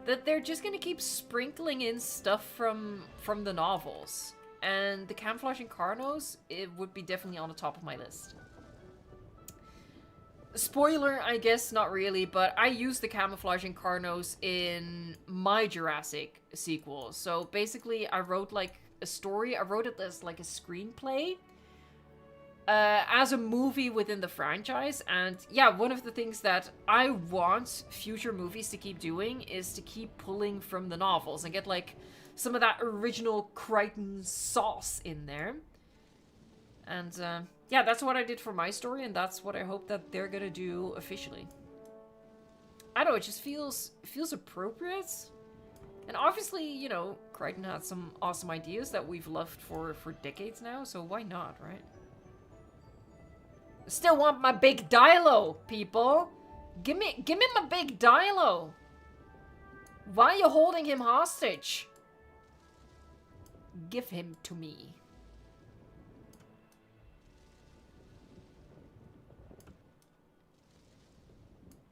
that they're just gonna keep sprinkling in stuff from the novels. And the camouflage and Carnos, it would be definitely on the top of my list. Spoiler, I guess, not really, but I used the camouflage and Carnos in my Jurassic sequel. So basically, I wrote like a story. I wrote it as like a screenplay as a movie within the franchise. And yeah, one of the things that I want future movies to keep doing is to keep pulling from the novels and get like some of that original Crichton sauce in there. And yeah, that's what I did for my story, and that's what I hope that they're gonna do officially. I don't know, it just feels appropriate. And obviously, you know, Crichton had some awesome ideas that we've loved for decades now, so why not, right? Still want my big Dilo, people. Give me my big Dilo. Why are you holding him hostage? Give him to me.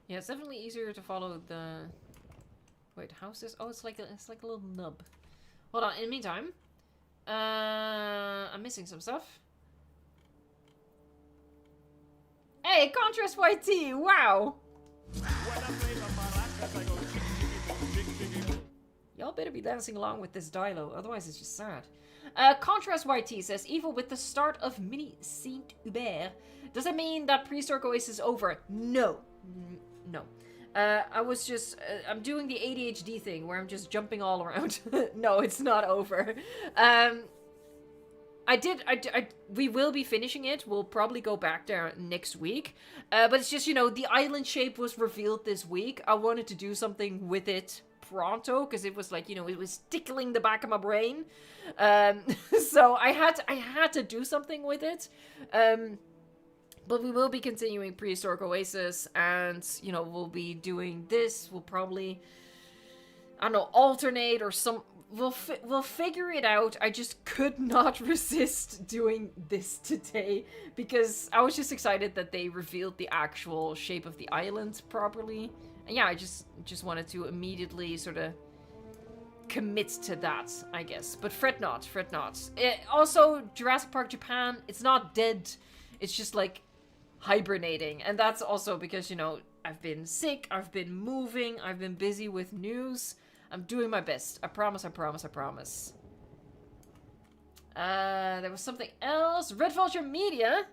Yeah, it's definitely easier to follow the... Wait, how's this? Oh, it's like a little nub. Hold on, in the meantime. I'm missing some stuff. Hey, Contrast YT, wow! Y'all better be dancing along with this Dilo, otherwise it's just sad. Contrast YT says, Evil with the start of Mini Saint Hubert. Does that mean that Prehistoric Oasis is over? No. No. I was just, I'm doing the ADHD thing where I'm just jumping all around. No, it's not over. We will be finishing it. We'll probably go back there next week. But it's just, you know, the island shape was revealed this week. I wanted to do something with it pronto, because it was like, you know, it was tickling the back of my brain. So I had to do something with it. But we will be continuing Prehistoric Oasis, and, you know, we'll be doing this. We'll probably, I don't know, alternate or some... We'll figure it out. I just could not resist doing this today, because I was just excited that they revealed the actual shape of the island properly. And yeah, I just wanted to immediately sort of commit to that, I guess. But fret not, fret not. Also, Jurassic Park Japan, it's not dead. It's just, like, hibernating. And that's also because, you know, I've been sick, I've been moving, I've been busy with news. I'm doing my best. I promise, I promise, I promise. There was something else. Red Vulture Media.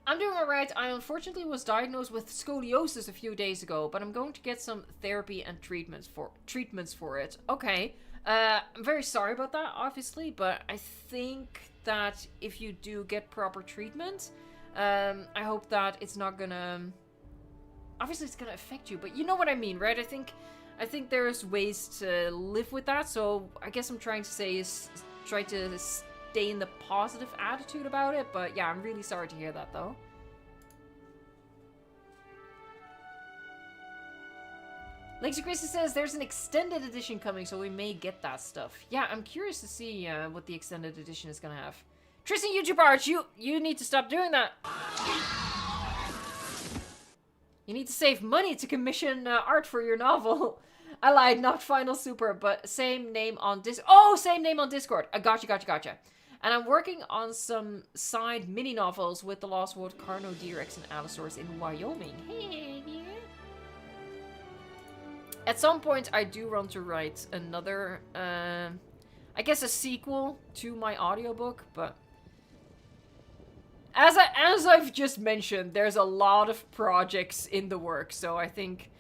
I'm doing alright. I unfortunately was diagnosed with scoliosis a few days ago, but I'm going to get some therapy and treatments for it. Okay. I'm very sorry about that, obviously, but I think that if you do get proper treatment, I hope that it's not gonna... Obviously, it's gonna affect you, but you know what I mean, right? I think there's ways to live with that, so I guess I'm trying to say is try to stay in the positive attitude about it, but yeah, I'm really sorry to hear that, though. Lexi Christie says there's an extended edition coming, so we may get that stuff. Yeah, I'm curious to see what the extended edition is gonna have. Tristan YouTube Arch, you need to stop doing that. You need to save money to commission art for your novel. I lied, not Final Super, but same name on same name on Discord. Gotcha. And I'm working on some side mini novels with the Lost World Carnodirax and Allosaurus in Wyoming. Hey, yeah. At some point, I do want to write another, I guess a sequel to my audiobook, but... As I've just mentioned, there's a lot of projects in the works, so I think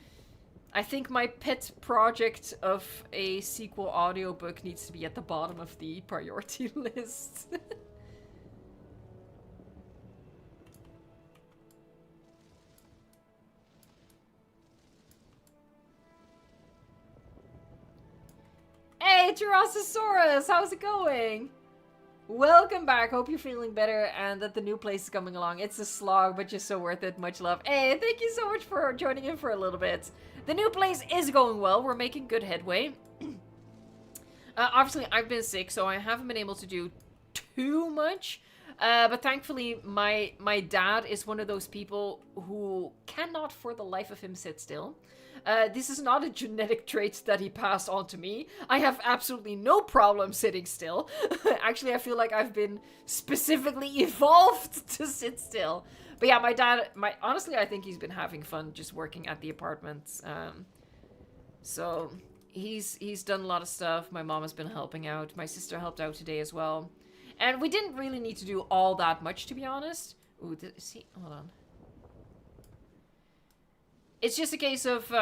my pet project of a sequel audiobook needs to be at the bottom of the priority list. Hey, Tyrannosaurus, how's it going? Welcome back. Hope you're feeling better and that the new place is coming along. It's a slog, but just so worth it. Much love. Hey, thank you so much for joining in for a little bit. The new place is going well. We're making good headway. Obviously, I've been sick, so I haven't been able to do too much. But thankfully, my dad is one of those people who cannot for the life of him sit still. This is not a genetic trait that he passed on to me. I have absolutely no problem sitting still. Actually, I feel like I've been specifically evolved to sit still. But yeah, my dad, honestly, I think he's been having fun just working at the apartment. So he's done a lot of stuff. My mom has been helping out. My sister helped out today as well. And we didn't really need to do all that much, to be honest. Ooh, see, hold on. It's just a case of,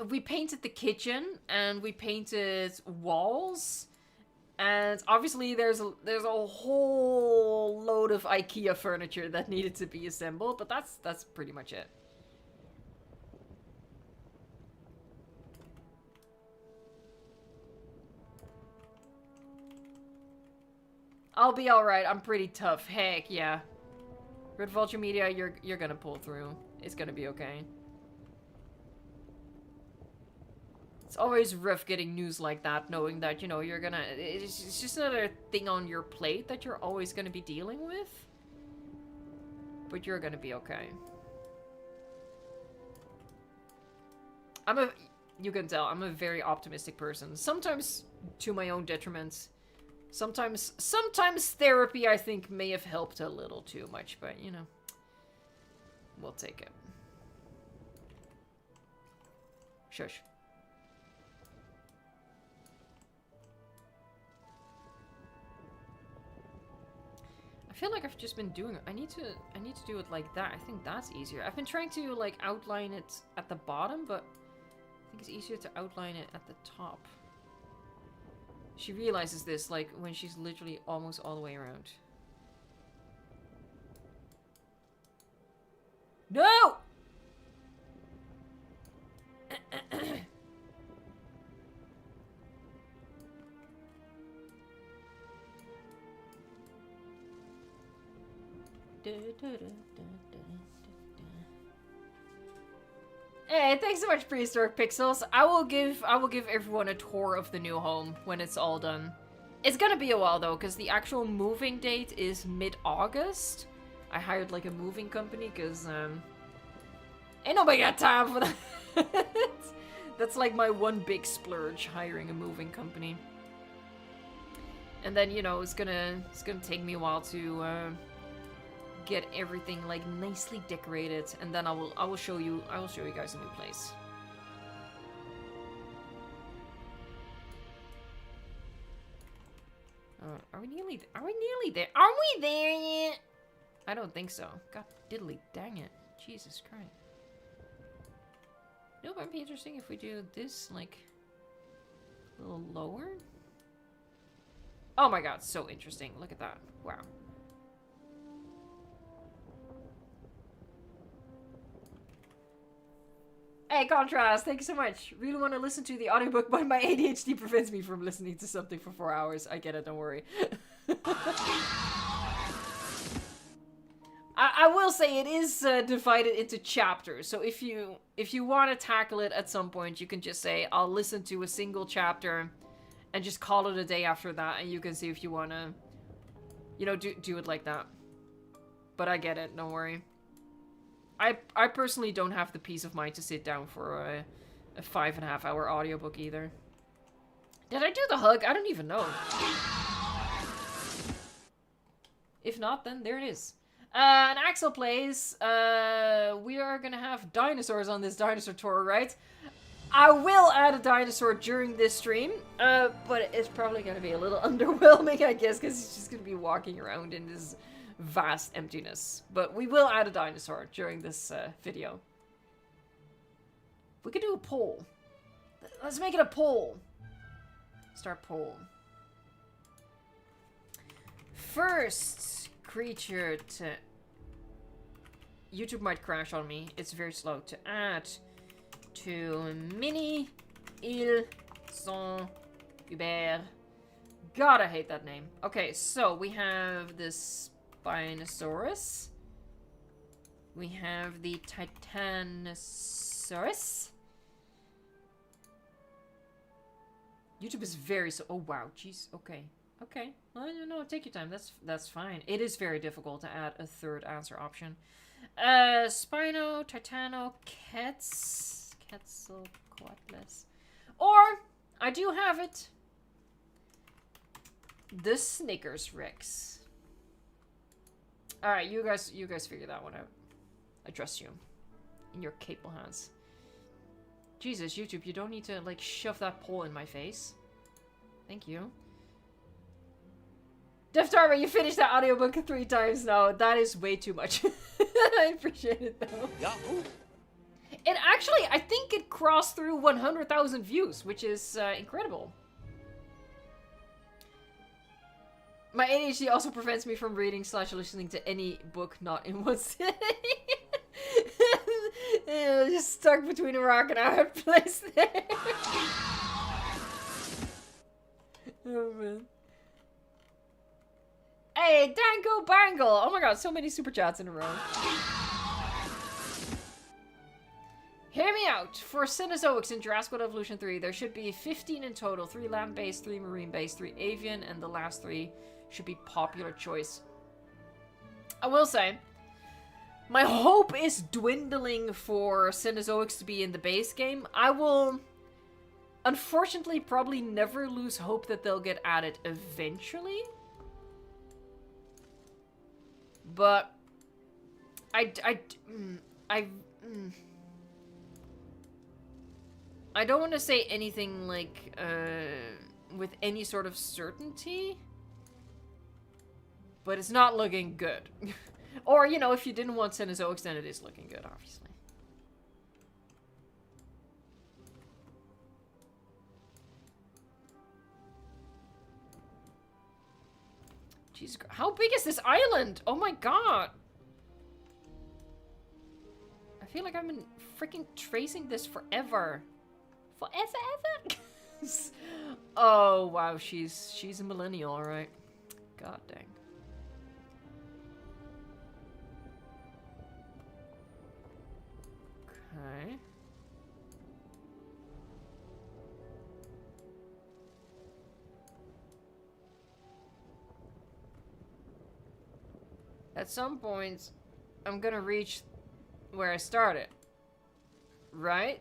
we painted the kitchen, and we painted walls. And obviously there's a whole load of IKEA furniture that needed to be assembled, but that's pretty much it. I'll be alright, I'm pretty tough. Heck yeah. Red Vulture Media, you're gonna pull through. It's gonna be okay. It's always rough getting news like that, knowing that, you know, you're gonna... It's just another thing on your plate that you're always gonna be dealing with. But you're gonna be okay. You can tell, I'm a very optimistic person. Sometimes to my own detriment. Sometimes therapy, I think, may have helped a little too much, but, you know. We'll take it. Shush. I feel like I've just been doing it. I need to do it like that. I think that's easier. I've been trying to like outline it at the bottom, but I think it's easier to outline it at the top. She realizes this like when she's literally almost all the way around. No! Hey, thanks so much, Prehistoric Pixels. I will give everyone a tour of the new home when it's all done. It's gonna be a while though, because the actual moving date is mid-August. I hired like a moving company because ain't nobody got time for that. That's like my one big splurge, hiring a moving company. And then, you know, it's gonna take me a while to get everything like nicely decorated, and then I will show you guys a new place. Are we nearly there? Are we there yet? I don't think so. God diddly dang it. Jesus Christ. You know what might be interesting if we do this like a little lower? Oh my god, so interesting. Look at that. Wow. Hey, Contrast, thank you so much. Really want to listen to the audiobook, but my ADHD prevents me from listening to something for 4 hours. I get it, don't worry. I will say it is divided into chapters, so if you want to tackle it at some point, you can just say, I'll listen to a single chapter and just call it a day after that, and you can see if you want to, you know, do it like that. But I get it, don't worry. I personally don't have the peace of mind to sit down for a 5.5 hour audiobook either. Did I do the hug? I don't even know. If not, then there it is. And Axel plays. We are gonna have dinosaurs on this dinosaur tour, right? I will add a dinosaur during this stream, but it's probably gonna be a little underwhelming, I guess, because he's just gonna be walking around in this vast emptiness. But we will add a dinosaur during this video. We could do a poll. Let's make it a poll. Start poll. First creature to... YouTube might crash on me. It's very slow. To add to mini Ile Saint Hubert. God, I hate that name. Okay, so we have this Spinosaurus. We have the Titanosaurus. YouTube is very so. Oh wow, jeez. Okay, okay. Well, no, take your time. That's fine. It is very difficult to add a third answer option. Spino, Titano, Quetzalcoatlus. Or I do have it. The Snickers Rex. All right, you guys figure that one out. I trust you. In your capable hands. Jesus, YouTube, you don't need to, like, shove that pole in my face. Thank you. Def Tarver, you finished that audiobook 3 times now. That is way too much. I appreciate it, though. Yahoo! It actually, I think it crossed through 100,000 views, which is incredible. My ADHD also prevents me from reading / listening to any book not in one sitting. Yeah, just stuck between a rock and a hard place there. Oh, man. Hey, Dango Bangle! Oh my god, so many super chats in a row. Hear me out. For Cenozoics in Jurassic World Evolution 3, there should be 15 in total. 3 land-based, 3 marine-based, 3 avian, and the last 3 should be popular choice. I will say, my hope is dwindling for Cenozoics to be in the base game. I will, unfortunately, probably never lose hope that they'll get added eventually. But I don't want to say anything like with any sort of certainty, but it's not looking good. Or, you know, if you didn't want Cenozoics, then it is looking good, obviously. Jesus Christ. How big is this island? Oh my god. I feel like I've been freaking tracing this forever. Forever. Oh wow, she's a millennial, alright. God dang. Okay. At some point, I'm gonna reach where I started. Right?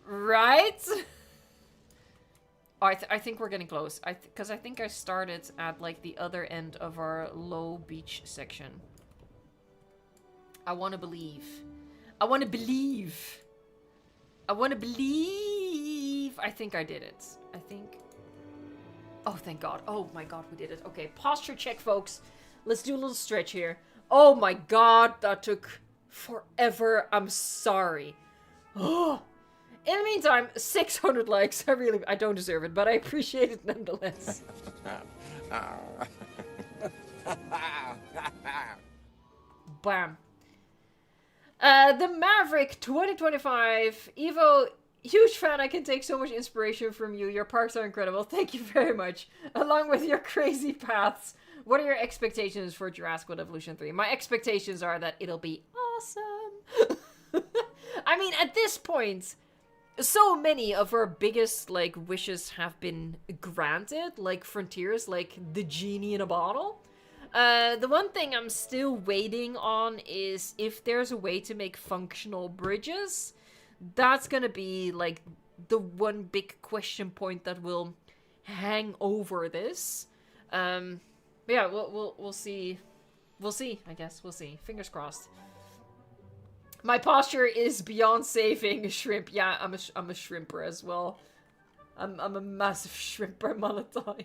Right? Oh, I think we're getting close. Because I think I started at, like, the other end of our low beach section. I want to believe. I want to believe. I want to believe. I think I did it. I think... Oh, thank God. Oh, my God, we did it. Okay, posture check, folks. Let's do a little stretch here. Oh, my God, that took forever. I'm sorry. Oh. In the meantime, 600 likes. I don't deserve it, but I appreciate it nonetheless. Bam. The Maverick 2025 Evo, huge fan. I can take so much inspiration from you. Your parks are incredible. Thank you very much. Along with your crazy paths. What are your expectations for Jurassic World Evolution 3? My expectations are that it'll be awesome. I mean, at this point, so many of our biggest, like, wishes have been granted. Like, Frontiers, like, the genie in a bottle. The one thing I'm still waiting on is if there's a way to make functional bridges. That's gonna be, like, the one big question point that will hang over this. Yeah, we'll see. We'll see, I guess. We'll see. Fingers crossed. My posture is beyond saving shrimp. Yeah, I'm a shrimper as well. I'm a massive shrimper, Molotov.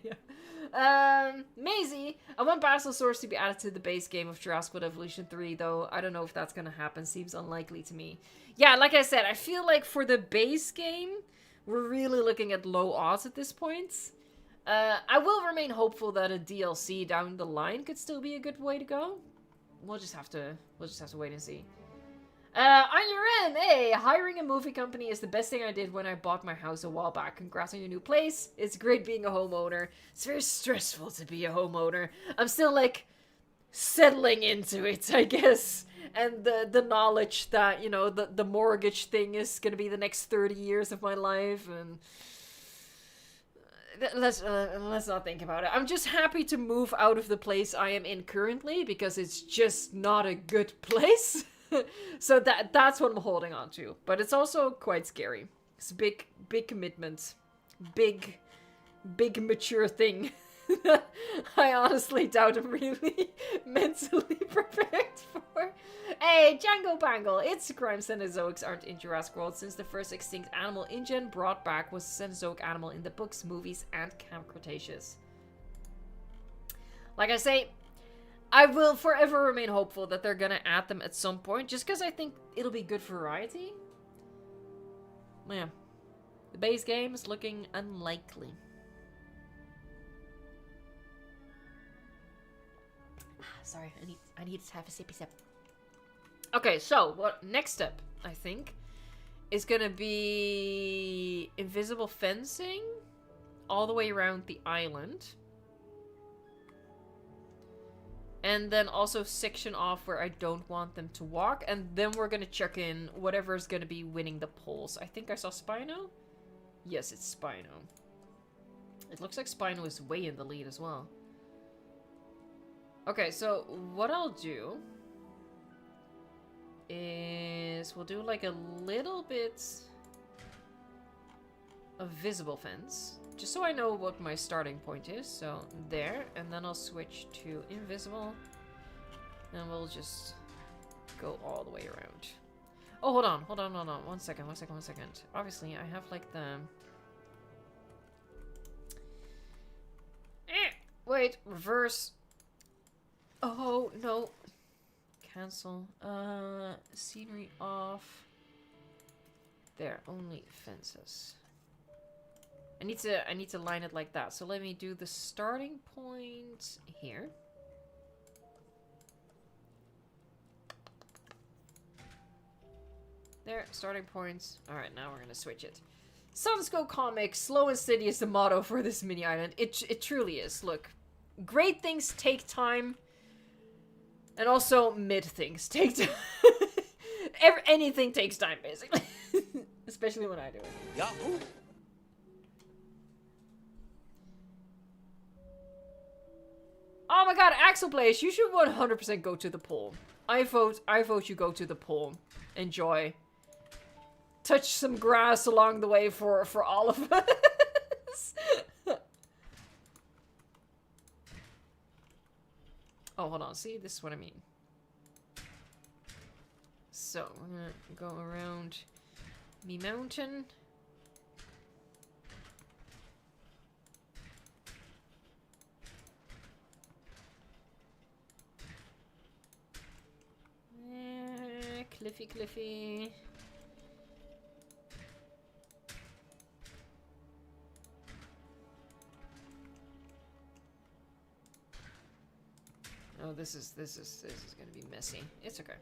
Maisie, I want Basilsaurus to be added to the base game of Jurassic World Evolution 3, though I don't know if that's gonna happen. Seems unlikely to me. Yeah, like I said, I feel like for the base game, we're really looking at low odds at this point. I will remain hopeful that a DLC down the line could still be a good way to go. We'll just have to wait and see. On your end, hey, hiring a movie company is the best thing I did when I bought my house a while back. Congrats on your new place. It's great being a homeowner. It's very stressful to be a homeowner. I'm still, like, settling into it, I guess. And the knowledge that, you know, the mortgage thing is gonna be the next 30 years of my life, and... Let's not think about it. I'm just happy to move out of the place I am in currently, because it's just not a good place. So that's what I'm holding on to. But it's also quite scary. It's a big commitment. Big mature thing I honestly doubt I'm really mentally prepared for. Hey, Django Bangle! It's a crime Cenozoics aren't in Jurassic World since the first extinct animal InGen brought back was a Cenozoic animal in the books, movies, and Camp Cretaceous. Like I say, I will forever remain hopeful that they're gonna add them at some point, just because I think it'll be good variety. Yeah. The base game is looking unlikely. Sorry, I need to have a sippy sip. Okay, so what next step, I think, is gonna be invisible fencing all the way around the island. And then also section off where I don't want them to walk. And then we're gonna check in whatever's gonna be winning the polls. I think I saw Spino? Yes, it's Spino. It looks like Spino is way in the lead as well. Okay, so what I'll do is we'll do like a little bit of visible fence. Just so I know what my starting point is. So there, and then I'll switch to invisible. And we'll just go all the way around. Oh, hold on. 1 second. Obviously, I have like the... Wait, reverse. Oh, no. Cancel. Scenery off. There, only fences. I need to line it like that. So let me do the starting point here. There, starting points. Alright, now we're gonna switch it. Sunsco Comics, slow and steady is the motto for this mini island. It truly is. Look, great things take time. And also mid things take time. Anything takes time, basically. Especially when I do it. Yahoo! Oh my god, Axel Blaze, you should 100% go to the poll. I vote you go to the poll. Enjoy. Touch some grass along the way for all of us. Oh, hold on. See, this is what I mean. So, we're gonna go around me mountain. Cliffy. Oh, this is gonna be messy. It's okay.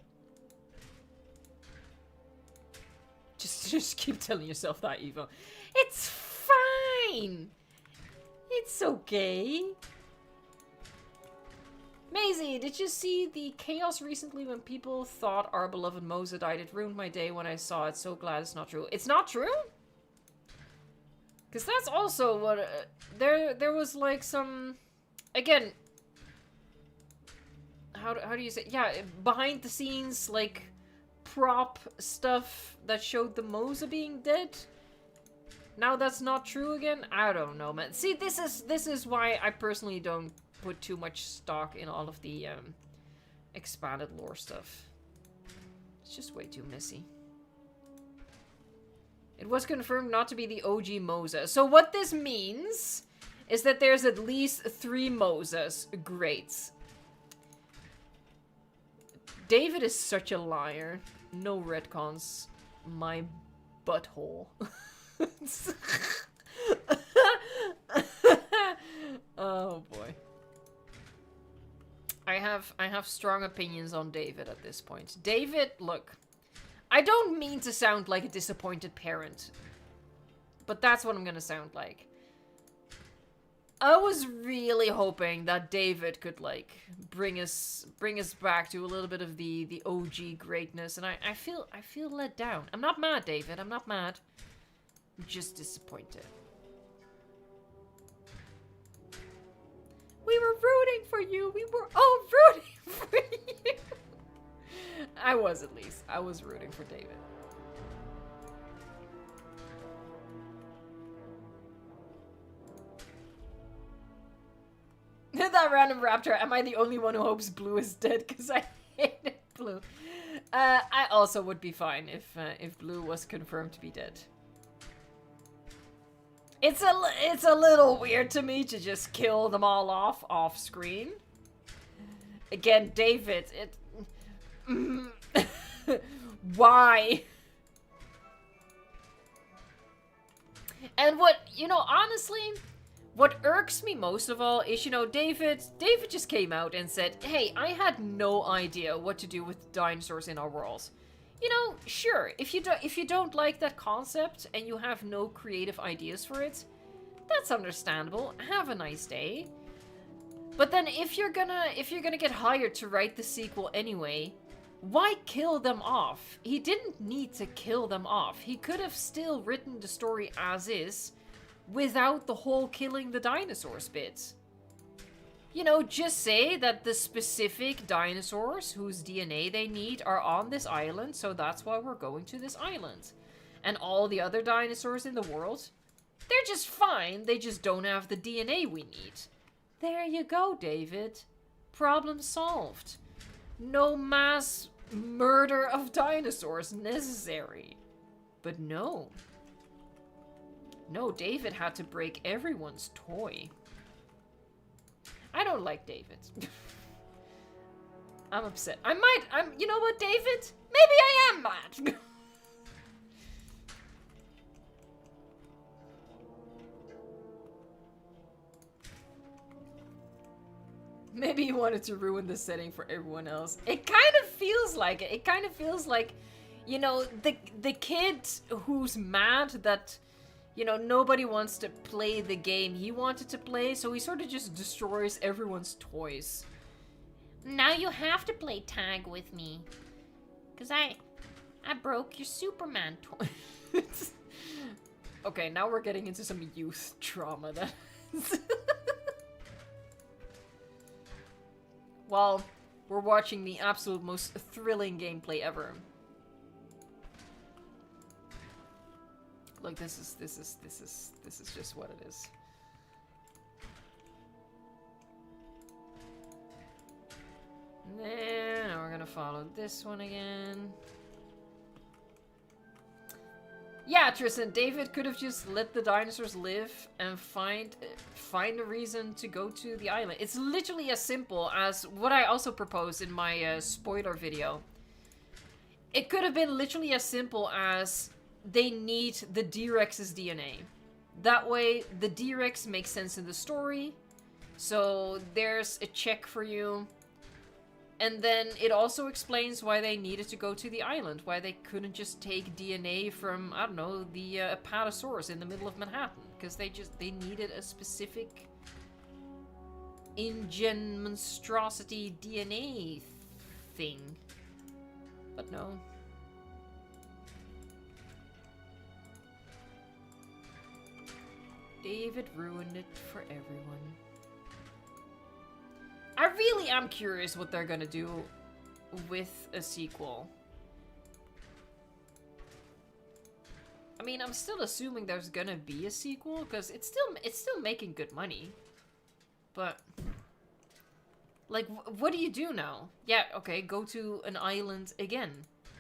Just keep telling yourself that, Eva. It's fine. It's okay. Maisie, did you see the chaos recently when people thought our beloved Moza died? It ruined my day when I saw it. So glad it's not true. It's not true? Because that's also what... there was like some... Again... How do you say... Yeah, behind the scenes, like, prop stuff that showed the Moza being dead. Now that's not true again? I don't know, man. See, this is why I personally don't put too much stock in all of the expanded lore stuff. It's just way too messy. It was confirmed not to be the OG Moza. So what this means is that there's at least 3 Mozas. Great. David is such a liar. No retcons. My butthole. Oh boy. I have strong opinions on David at this point. David, look. I don't mean to sound like a disappointed parent. But that's what I'm gonna sound like. I was really hoping that David could, like, bring us back to a little bit of the OG greatness, and I feel let down. I'm not mad, David. I'm not mad. I'm just disappointed. We were rooting for you. We were all rooting for you. I was, at least. I was rooting for David. that random raptor. Am I the only one who hopes Blue is dead? Because I hated Blue. I also would be fine if Blue was confirmed to be dead. It's a little weird to me to just kill them all off screen. Again, David, why? And what, you know, honestly, what irks me most of all is, you know, David just came out and said, hey, I had no idea what to do with dinosaurs in our world. You know, sure, if you don't like that concept and you have no creative ideas for it, that's understandable. Have a nice day. But then if you're gonna get hired to write the sequel anyway, why kill them off? He didn't need to kill them off. He could have still written the story as is without the whole killing the dinosaurs bit. You know, just say that the specific dinosaurs whose DNA they need are on this island, so that's why we're going to this island. And all the other dinosaurs in the world, they're just fine, they just don't have the DNA we need. There you go, David. Problem solved. No mass murder of dinosaurs necessary. But no. No, David had to break everyone's toy. I don't like David. I'm upset. You know what, David? Maybe I am mad. Maybe he wanted to ruin the setting for everyone else. It kind of feels like it. It kind of feels like, you know, the kid who's mad that, you know, nobody wants to play the game he wanted to play, so he sort of just destroys everyone's toys. Now you have to play tag with me. Because I broke your Superman toy. Okay, now we're getting into some youth trauma. Well, we're watching the absolute most thrilling gameplay ever. Look, this is just what it is. And then now we're gonna follow this one again. Yeah, Tristan, David could have just let the dinosaurs live and find a reason to go to the island. It's literally as simple as what I also proposed in my spoiler video. It could have been literally as simple as they need the D-Rex's DNA. That way, the D-Rex makes sense in the story. So there's a check for you. And then it also explains why they needed to go to the island. Why they couldn't just take DNA from, I don't know, the Apatosaurus in the middle of Manhattan. Because they needed a specific InGen monstrosity DNA thing. But no. David ruined it for everyone. I really am curious what they're gonna do with a sequel. I mean, I'm still assuming there's gonna be a sequel because it's still making good money. But like, what do you do now? Yeah, okay, go to an island again.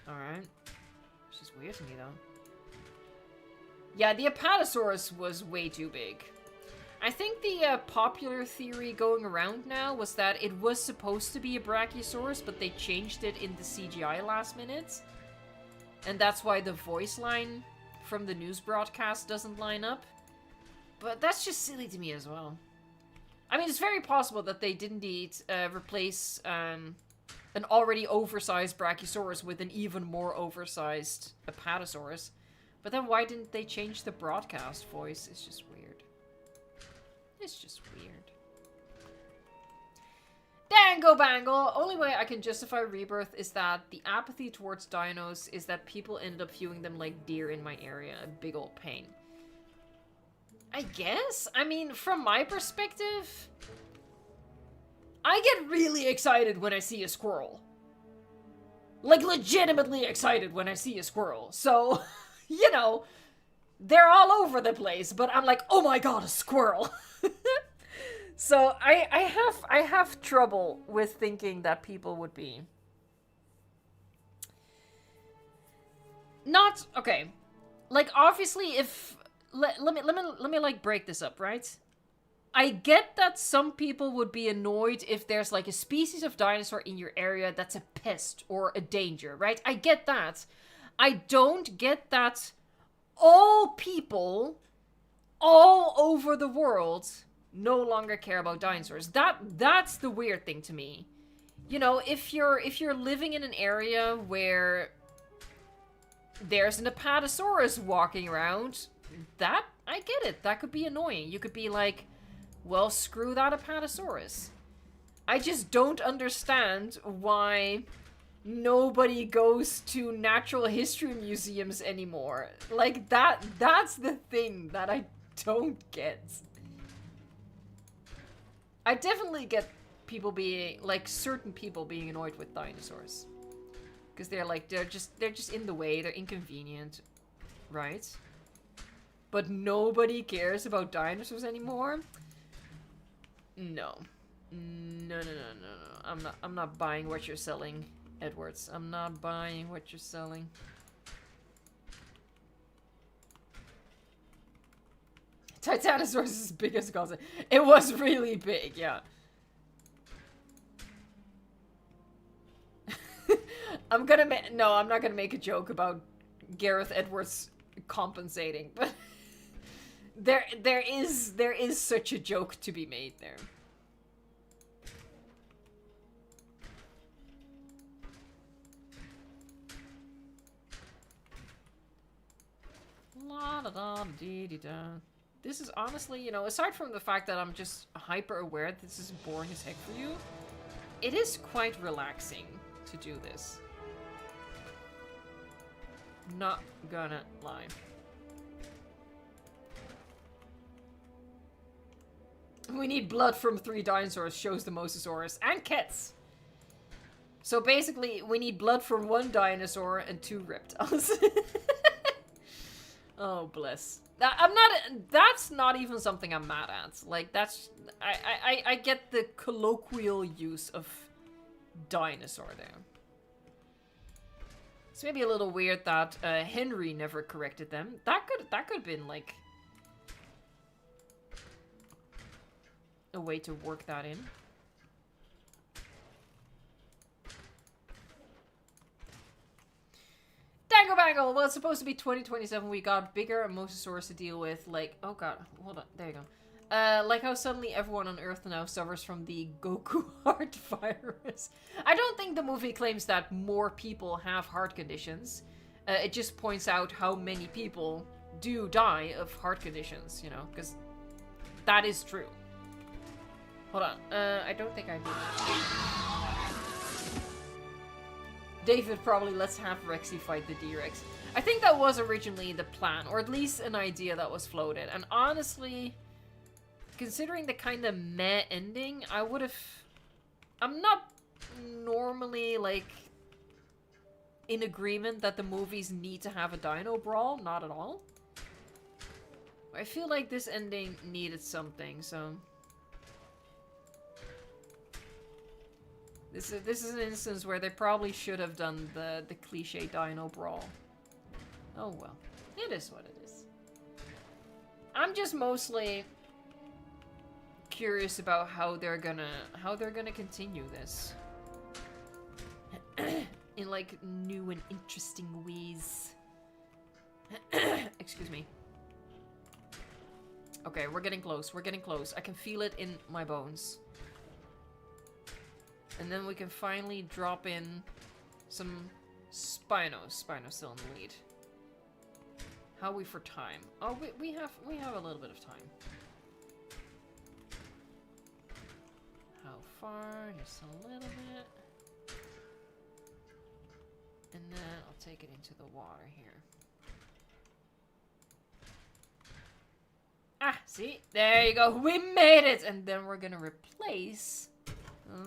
All right, which is weird to me though. Yeah, the Apatosaurus was way too big. I think the popular theory going around now was that it was supposed to be a Brachiosaurus, but they changed it in the CGI last minute. And that's why the voice line from the news broadcast doesn't line up. But that's just silly to me as well. I mean, it's very possible that they did indeed replace an already oversized Brachiosaurus with an even more oversized Apatosaurus. But then why didn't they change the broadcast voice? It's just weird. It's just weird. Dango Bangle! Only way I can justify Rebirth is that the apathy towards dinos is that people ended up viewing them like deer in my area. A big old pain. I guess? I mean, from my perspective, I get really excited when I see a squirrel. Like, legitimately excited when I see a squirrel. So, you know, they're all over the place, but I'm like, oh my god, a squirrel! So I have trouble with thinking that people would be not okay. Like obviously, if let me like break this up, right? I get that some people would be annoyed if there's like a species of dinosaur in your area that's a pest or a danger, right? I get that. I don't get that all people all over the world no longer care about dinosaurs. That's the weird thing to me. You know, if you're living in an area where there's an apatosaurus walking around, that I get it. That could be annoying. You could be like, well, screw that apatosaurus. I just don't understand why nobody goes to natural history museums anymore. Like that's the thing that I don't get. I definitely get people being like certain people being annoyed with dinosaurs. Because they're just in the way, they're inconvenient, right? But nobody cares about dinosaurs anymore? No. No. I'm not buying what you're selling, Edwards. I'm not buying what you're selling. Titanosaurus is as big as Gaza. It was really big, yeah. I'm not gonna make a joke about Gareth Edwards compensating, but there is such a joke to be made there. La da da dee dee da. This is honestly, you know, aside from the fact that I'm just hyper aware that this is boring as heck for you, it is quite relaxing to do this. Not gonna lie. We need blood from 3 dinosaurs, shows the Mosasaurus, and Kets. So basically, we need blood from 1 dinosaur and 2 reptiles. Oh, bless. That's not even something I'm mad at. Like, that's... I get the colloquial use of dinosaur there. It's maybe a little weird that Henry never corrected them. That could have been, like... a way to work that in. Dangle Bangle! Well, it's supposed to be 2027. We got bigger Mosasaurus to deal with. Like, oh god, hold on. There you go. Like how suddenly everyone on Earth now suffers from the Goku heart virus. I don't think the movie claims that more people have heart conditions. It just points out how many people do die of heart conditions, you know, because that is true. Hold on. I don't think I do. David probably let's have Rexy fight the D-Rex. I think that was originally the plan, or at least an idea that was floated. And honestly, considering the kind of meh ending, I would have... I'm not normally, like, in agreement that the movies need to have a dino brawl. Not at all. I feel like this ending needed something, so... This is an instance where they probably should have done the cliche dino brawl. Oh well. It is what it is. I'm just mostly curious about how they're gonna continue this. In like new and interesting ways. Excuse me. Okay, we're getting close. We're getting close. I can feel it in my bones. And then we can finally drop in some Spinos. Spino's still in the lead. How are we for time? Oh, we have a little bit of time. How far? Just a little bit. And then I'll take it into the water here. Ah, see? There you go. We made it! And then we're gonna replace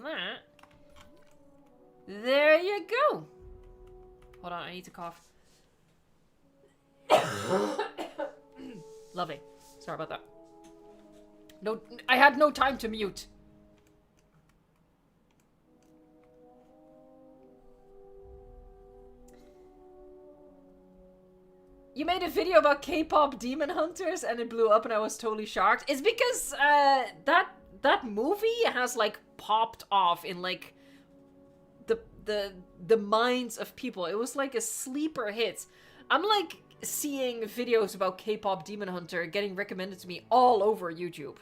that. There you go. Hold on, I need to cough. Lovely. Sorry about that. No, I had no time to mute. You made a video about K-pop demon hunters and it blew up and I was totally shocked. It's because that movie has like popped off in like the minds of people. It was like a sleeper hit. I'm like seeing videos about K-pop demon hunter getting recommended to me all over YouTube.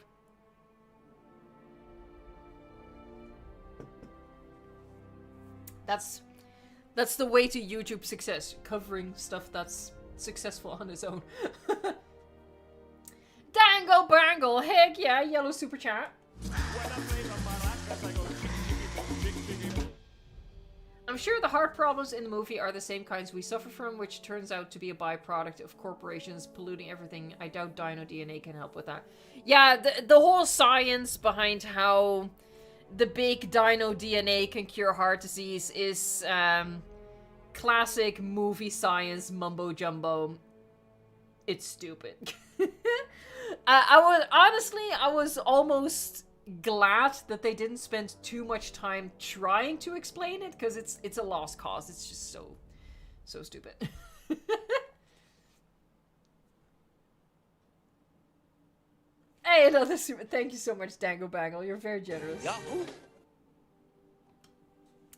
That's the way to YouTube success, covering stuff that's successful on its own. Dangle Brangle, heck yeah, yellow super chat. I'm sure the heart problems in the movie are the same kinds we suffer from, which turns out to be a byproduct of corporations polluting everything. I doubt dino DNA can help with that. Yeah, the whole science behind how the big dino DNA can cure heart disease is classic movie science mumbo jumbo. It's stupid. I was almost glad that they didn't spend too much time trying to explain it, because it's a lost cause. It's just so stupid. Hey, another super. Thank you so much, Dango Bangle. You're very generous. Yahoo!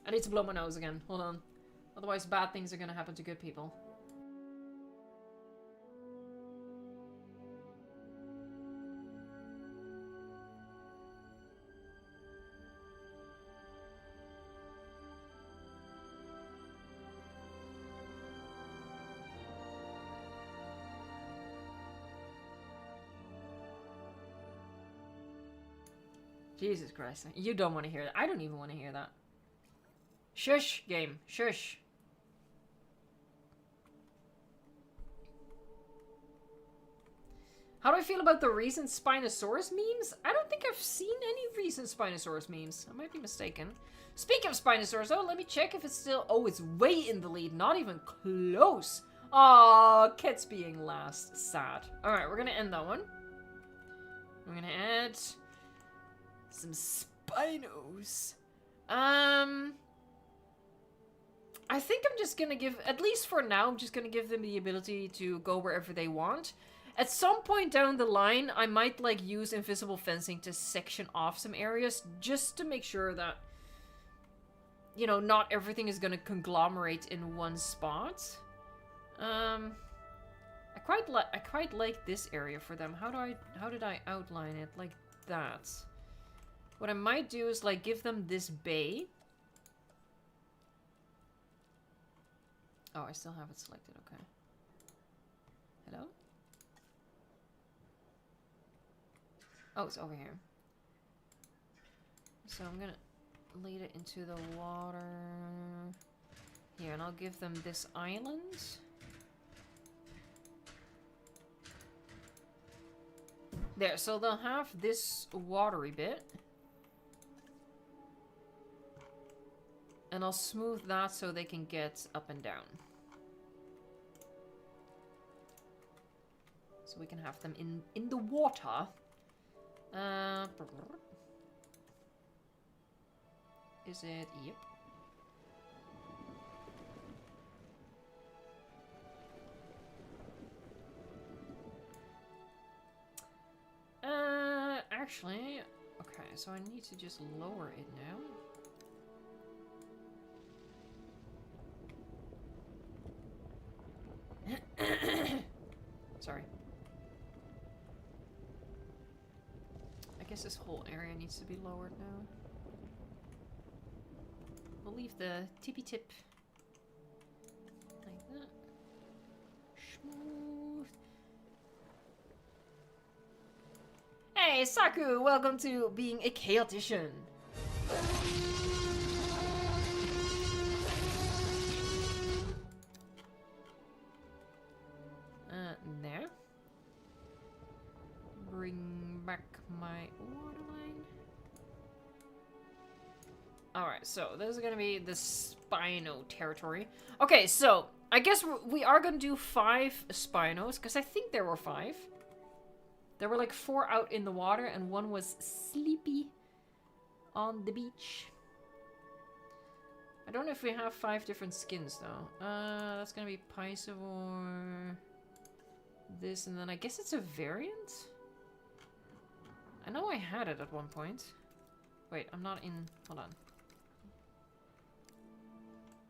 I need to blow my nose again. Hold on. Otherwise, bad things are gonna happen to good people. Jesus Christ. You don't want to hear that. I don't even want to hear that. Shush, game. Shush. How do I feel about the recent Spinosaurus memes? I don't think I've seen any recent Spinosaurus memes. I might be mistaken. Speaking of Spinosaurus, oh, let me check if it's still... Oh, it's way in the lead. Not even close. Aw, Ket's being last. Sad. Alright, we're gonna end that one. We're gonna add... some Spinos. I think I'm just gonna give, at least for now, I'm just gonna give them the ability to go wherever they want. At some point down the line, I might like use invisible fencing to section off some areas just to make sure that, you know, not everything is gonna conglomerate in one spot. I quite like this area for them. How did I outline it? Like that. What I might do is like give them this bay. Oh, I still have it selected, okay. Hello? Oh, it's over here. So I'm gonna lead it into the water. Here, and I'll give them this island. There, so they'll have this watery bit. And I'll smooth that so they can get up and down. So we can have them in the water. Is it? Yep. Actually, okay, so I need to just lower it now. Sorry. I guess this whole area needs to be lowered now. We'll leave the tippy tip like that. Smooth. Hey, Saku! Welcome to being a chaotician. There. Bring back my waterline. Alright, so this is gonna be the Spino territory. Okay, so I guess we are gonna do 5 Spinos, because I think there were 5. There were like 4 out in the water and 1 was sleepy on the beach. I don't know if we have 5 different skins though. That's gonna be Piscivore. This, and then I guess it's a variant? I know I had it at one point. Wait, I'm not in... Hold on.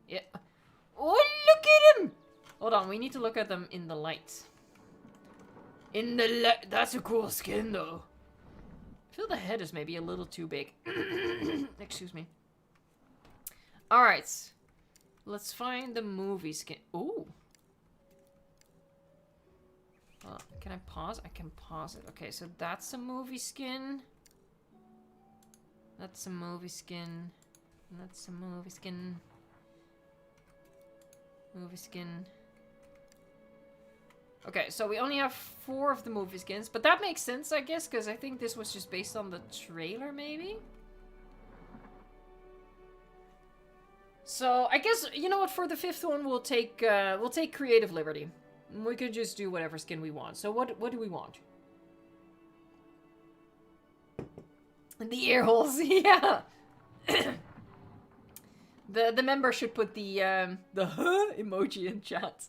Yeah. Oh, look at him! Hold on, we need to look at them in the light. In the light. That's a cool skin, though. I feel the head is maybe a little too big. Excuse me. Alright. Let's find the movie skin. Ooh. Can I pause? I can pause it. Okay, so that's a movie skin. That's a movie skin. That's a movie skin. Movie skin. Okay, so we only have 4 of the movie skins, but that makes sense, I guess, because I think this was just based on the trailer, maybe? So, I guess, you know what, for the 5th one, we'll take creative liberty. We could just do whatever skin we want. So what do we want? The ear holes, yeah. the member should put the emoji in chat.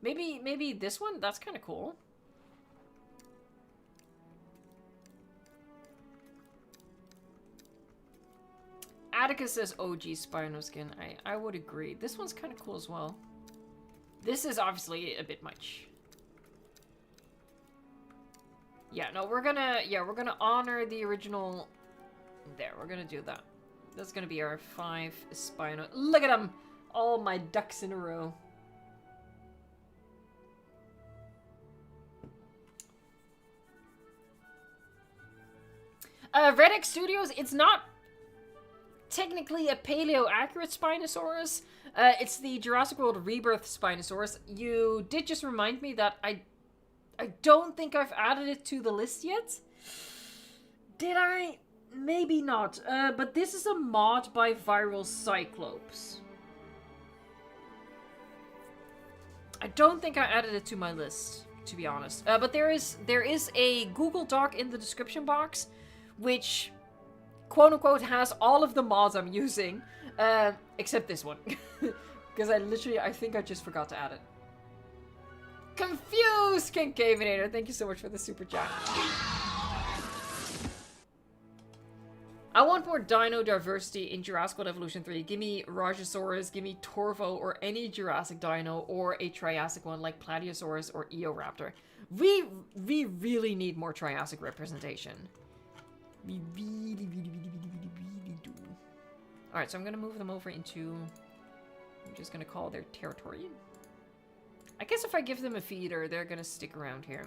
Maybe this one? That's kind of cool. Atticus says OG Spino skin. I would agree. This one's kind of cool as well. This is obviously a bit much. Yeah, no, we're gonna honor the original. There, we're gonna do that. That's gonna be our 5 Spino. Look at them! All my ducks in a row. Redx Studios, it's not technically a paleo-accurate Spinosaurus. It's the Jurassic World Rebirth Spinosaurus. You did just remind me that I don't think I've added it to the list yet. Did I? Maybe not. But this is a mod by Viral Cyclops. I don't think I added it to my list, to be honest. But there is a Google Doc in the description box, which, quote unquote, has all of the mods I'm using. Except this one. Because I think I just forgot to add it. Confused Kinkavinator, thank you so much for the super chat. I want more dino diversity in Jurassic World Evolution 3. Give me Rajasaurus, give me Torvo, or any Jurassic dino, or a Triassic one like Plateosaurus or Eoraptor. We really need more Triassic representation. We really do. Alright, so I'm gonna move them over into... I'm just gonna call their territory. I guess if I give them a feeder, they're gonna stick around here.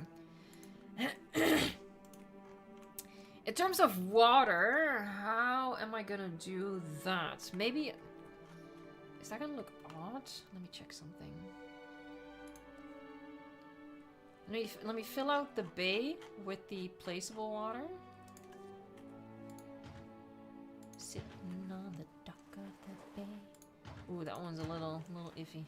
In terms of water, how am I gonna do that? Maybe... Is that gonna look odd? Let me check something. Let me fill out the bay with the placeable water. Sitting on the dock of the bay. Ooh, that one's a little iffy.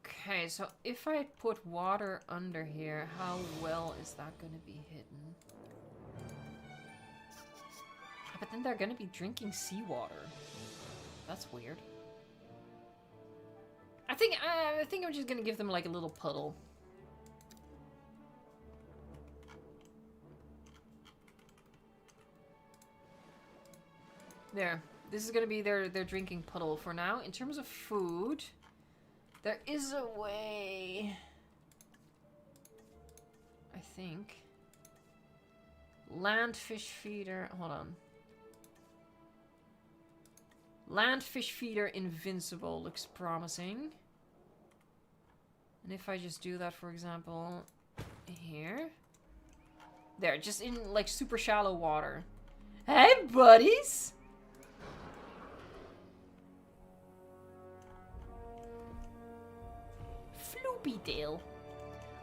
Okay, so if I put water under here, how well is that going to be hidden? But then they're going to be drinking seawater. That's weird. I think I'm just going to give them like a little puddle. There. This is going to be their drinking puddle for now. In terms of food, there is a way, I think. Land fish feeder. Hold on. Land fish feeder invincible looks promising. And if I just do that, for example, here. There, just in like super shallow water. Hey, buddies! Floopy-tail.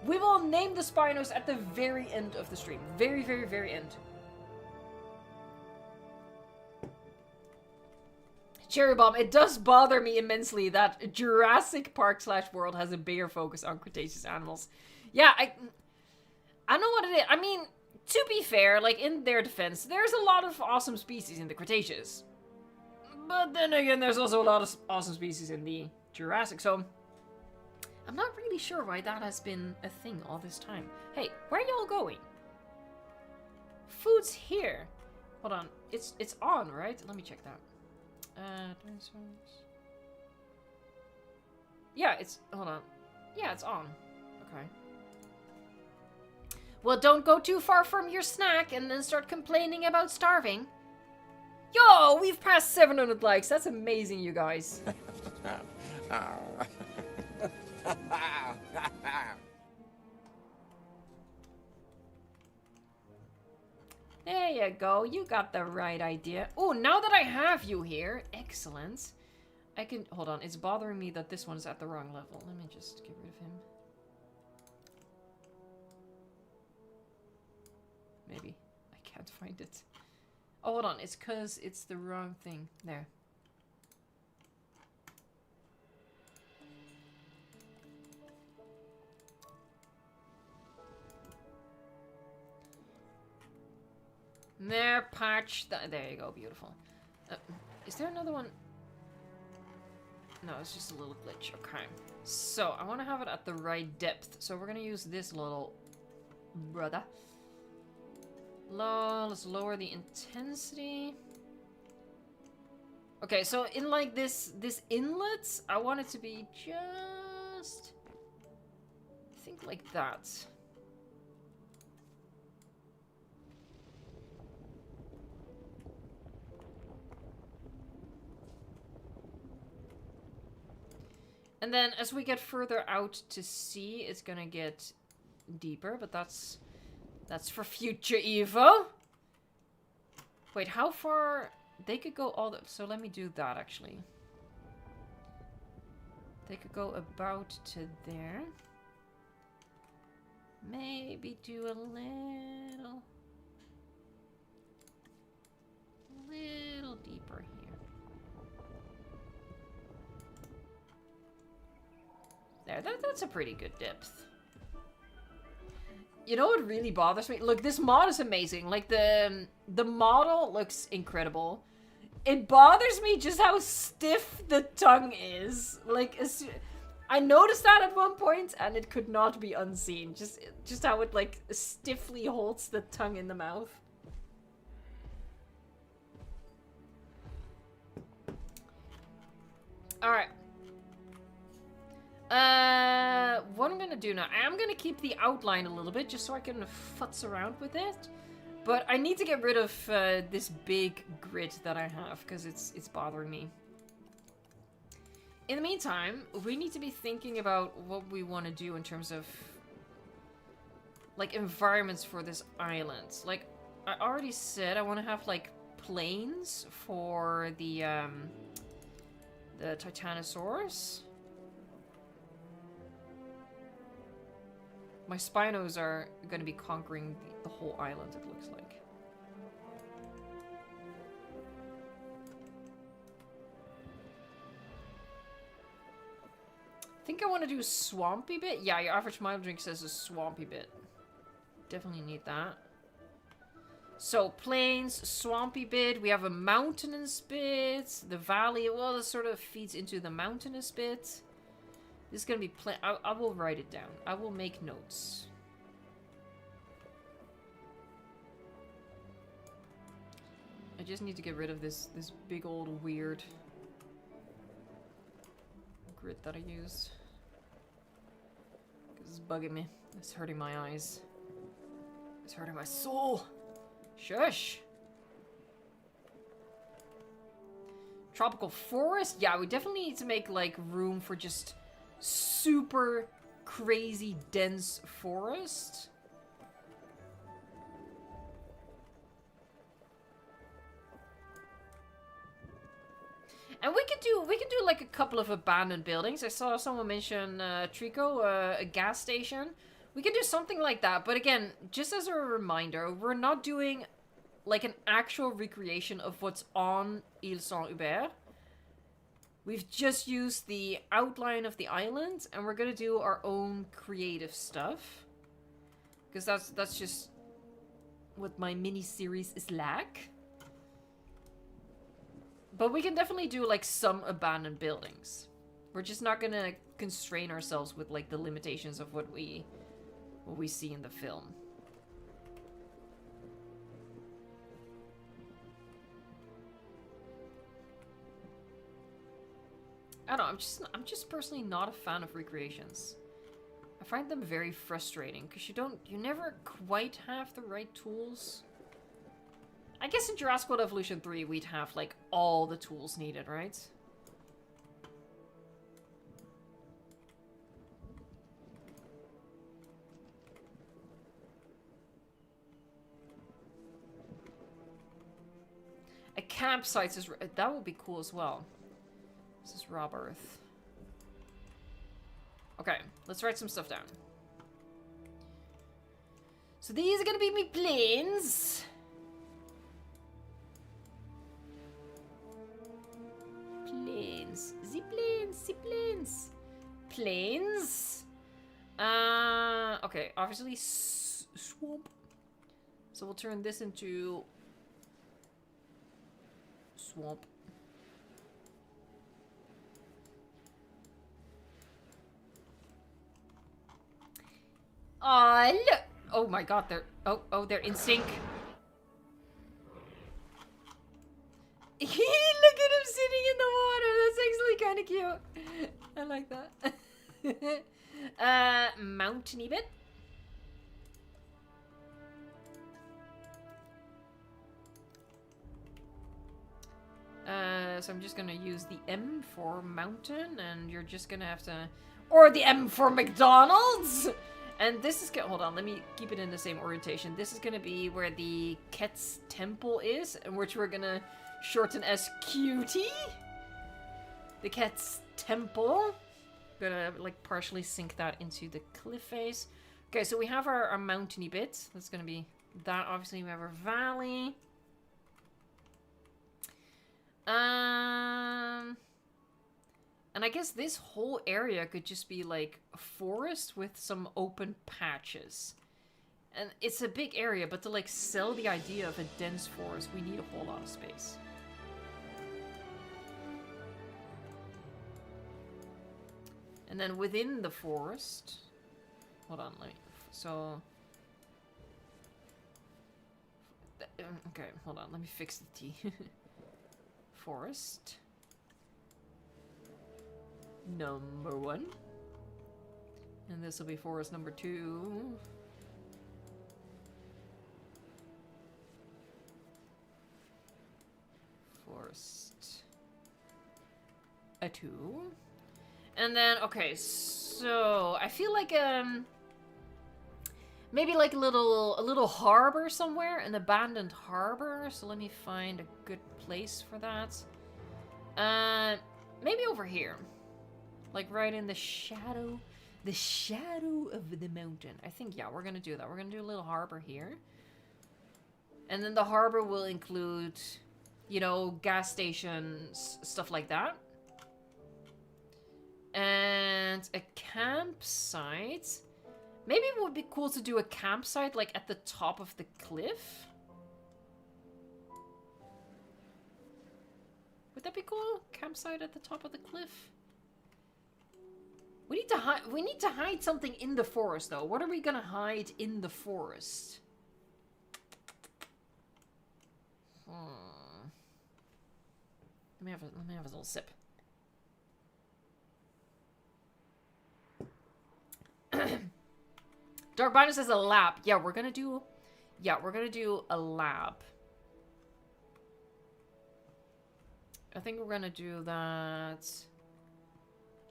We will name the Spinos at the very end of the stream. Very, very, very end. Cherry Bomb, it does bother me immensely that Jurassic Park / World has a bigger focus on Cretaceous animals. Yeah, I know what it is. I mean, to be fair, like, in their defense, there's a lot of awesome species in the Cretaceous. But then again, there's also a lot of awesome species in the Jurassic, so I'm not really sure why that has been a thing all this time. Hey, where are y'all going? Food's here. Hold on, it's on, right? Let me check that. Dinosaurs. Yeah, hold on. Yeah, it's on. Okay. Well, don't go too far from your snack and then start complaining about starving. Yo, we've passed 700 likes. That's amazing, you guys. There you go. You got the right idea. Oh, now that I have you here, excellent. I can... Hold on. It's bothering me that this one's at the wrong level. Let me just get rid of him. Maybe. I can't find it. Oh, hold on. It's because it's the wrong thing. There. There, patch. There you go. Beautiful. Is there another one? No, it's just a little glitch. Okay. So, I want to have it at the right depth. So, we're going to use this little brother. Let's lower the intensity. Okay, so in like this inlet, I want it to be just... I think like that. And then as we get further out to sea, it's gonna get deeper, but that's for future Evo. Wait, how far? They could go all the... So let me do that, actually. They could go about to there. Maybe do a little deeper here. There, that's a pretty good depth. You know what really bothers me? Look, this mod is amazing. Like, the model looks incredible. It bothers me just how stiff the tongue is. Like, I noticed that at one point, and it could not be unseen. Just how it, like, stiffly holds the tongue in the mouth. Alright. What I'm gonna do now, I am gonna keep the outline a little bit, just so I can futz around with it. But I need to get rid of this big grid that I have, because it's bothering me. In the meantime, we need to be thinking about what we want to do in terms of, like, environments for this island. Like, I already said I want to have, like, plains for the Titanosaurs. My Spinos are going to be conquering the whole island, it looks like. I think I want to do a swampy bit. Yeah, your average mild drink says a swampy bit. Definitely need that. So, plains, swampy bit. We have a mountainous bit. The valley, well, this sort of feeds into the mountainous bit. This is going to be I will write it down. I will make notes. I just need to get rid of this big old weird grid that I used. Because it's bugging me. It's hurting my eyes. It's hurting my soul. Shush. Tropical forest? Yeah, we definitely need to make, like, room for just super crazy dense forest. And we can do like a couple of abandoned buildings. I saw someone mention Trico, a gas station. We can do something like that, but again, just as a reminder, we're not doing like an actual recreation of what's on Ile Saint Hubert. We've just used the outline of the island, and we're gonna do our own creative stuff. Because that's just what my mini-series is like. But we can definitely do, like, some abandoned buildings. We're just not gonna constrain ourselves with, like, the limitations of what we see in the film. I don't know, I'm just personally not a fan of recreations. I find them very frustrating because you never quite have the right tools. I guess in Jurassic World Evolution 3 we'd have like all the tools needed, right? A campsite is that would be cool as well. This is Rebirth. Okay, let's write some stuff down. So these are gonna be me planes. Planes. Ziplanes. Ziplanes. Planes. Okay, obviously swamp. So we'll turn this into swamp. Look! Oh my god, they're they're in sync. Look at him sitting in the water. That's actually kind of cute. I like that. Mountainy bit. So I'm just gonna use the M for mountain, and you're just gonna have to, or the M for McDonald's. And this is hold on, let me keep it in the same orientation. This is gonna be where the Ket's temple is, and which we're gonna shorten as QT. The Ket's temple. Gonna like partially sink that into the cliff face. Okay, so we have our mountainy bit. That's gonna be that. Obviously, we have our valley. And I guess this whole area could just be like a forest with some open patches. And it's a big area, but to like sell the idea of a dense forest, we need a whole lot of space. And then within the forest, hold on, let me, so, okay, hold on, let me fix the T. Forest. Number 1. And this will be forest number 2. Forest 2. And then, okay, so I feel like maybe like a little harbor somewhere, an abandoned harbor. So let me find a good place for that. Maybe over here. Like right in the shadow of the mountain. I think, yeah, we're gonna do that. We're gonna do a little harbor here. And then the harbor will include, you know, gas stations, stuff like that. And a campsite. Maybe it would be cool to do a campsite like at the top of the cliff. Would that be cool? Campsite at the top of the cliff? We need to hide something in the forest though. What are we gonna hide in the forest? Let me have a little sip. Dark Binus says a lab. Yeah, we're gonna do a lab. I think we're gonna do that.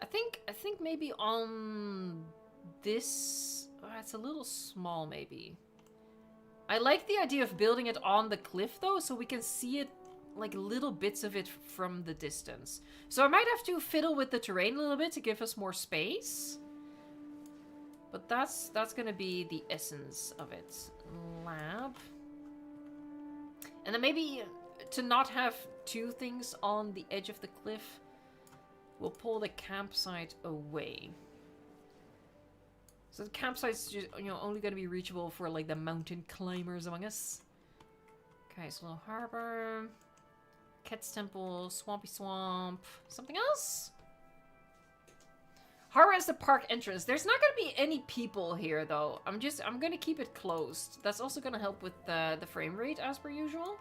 I think maybe on this. It's a little small, maybe. I like the idea of building it on the cliff though, so we can see it, like little bits of it from the distance. So I might have to fiddle with the terrain a little bit to give us more space. But that's gonna be the essence of it. Lab. And then maybe to not have two things on the edge of the cliff, we'll pull the campsite away. So the campsite's just, you know, only going to be reachable for like the mountain climbers among us. Okay, so little harbor, Ket's Temple, Swampy Swamp, something else? Harbor is the park entrance. There's not going to be any people here though. I'm going to keep it closed. That's also going to help with the frame rate as per usual.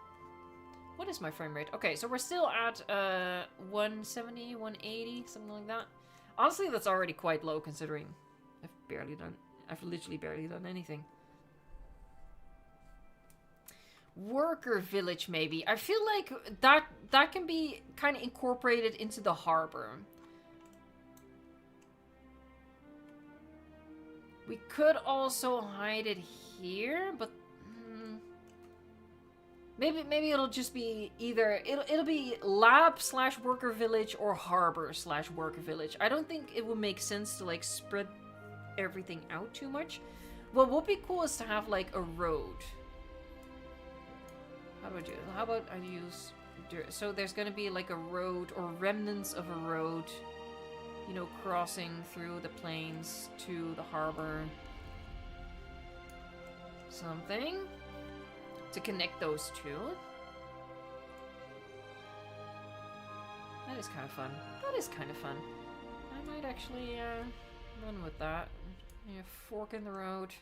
What is my frame rate? Okay, so we're still at 170, 180, something like that. Honestly, that's already quite low considering I've literally barely done anything. Worker village, maybe. I feel like that can be kind of incorporated into the harbor. We could also hide it here, but maybe it'll just be either it'll be lab / worker village or harbor / worker village. I don't think it would make sense to like spread everything out too much. What would be cool is to have like a road. How do I do it? How about I use... So there's going to be like a road or remnants of a road, you know, crossing through the plains to the harbor. Something to connect those two. That is kind of fun. That is kind of fun. I might actually run with that. Yeah, fork in the road.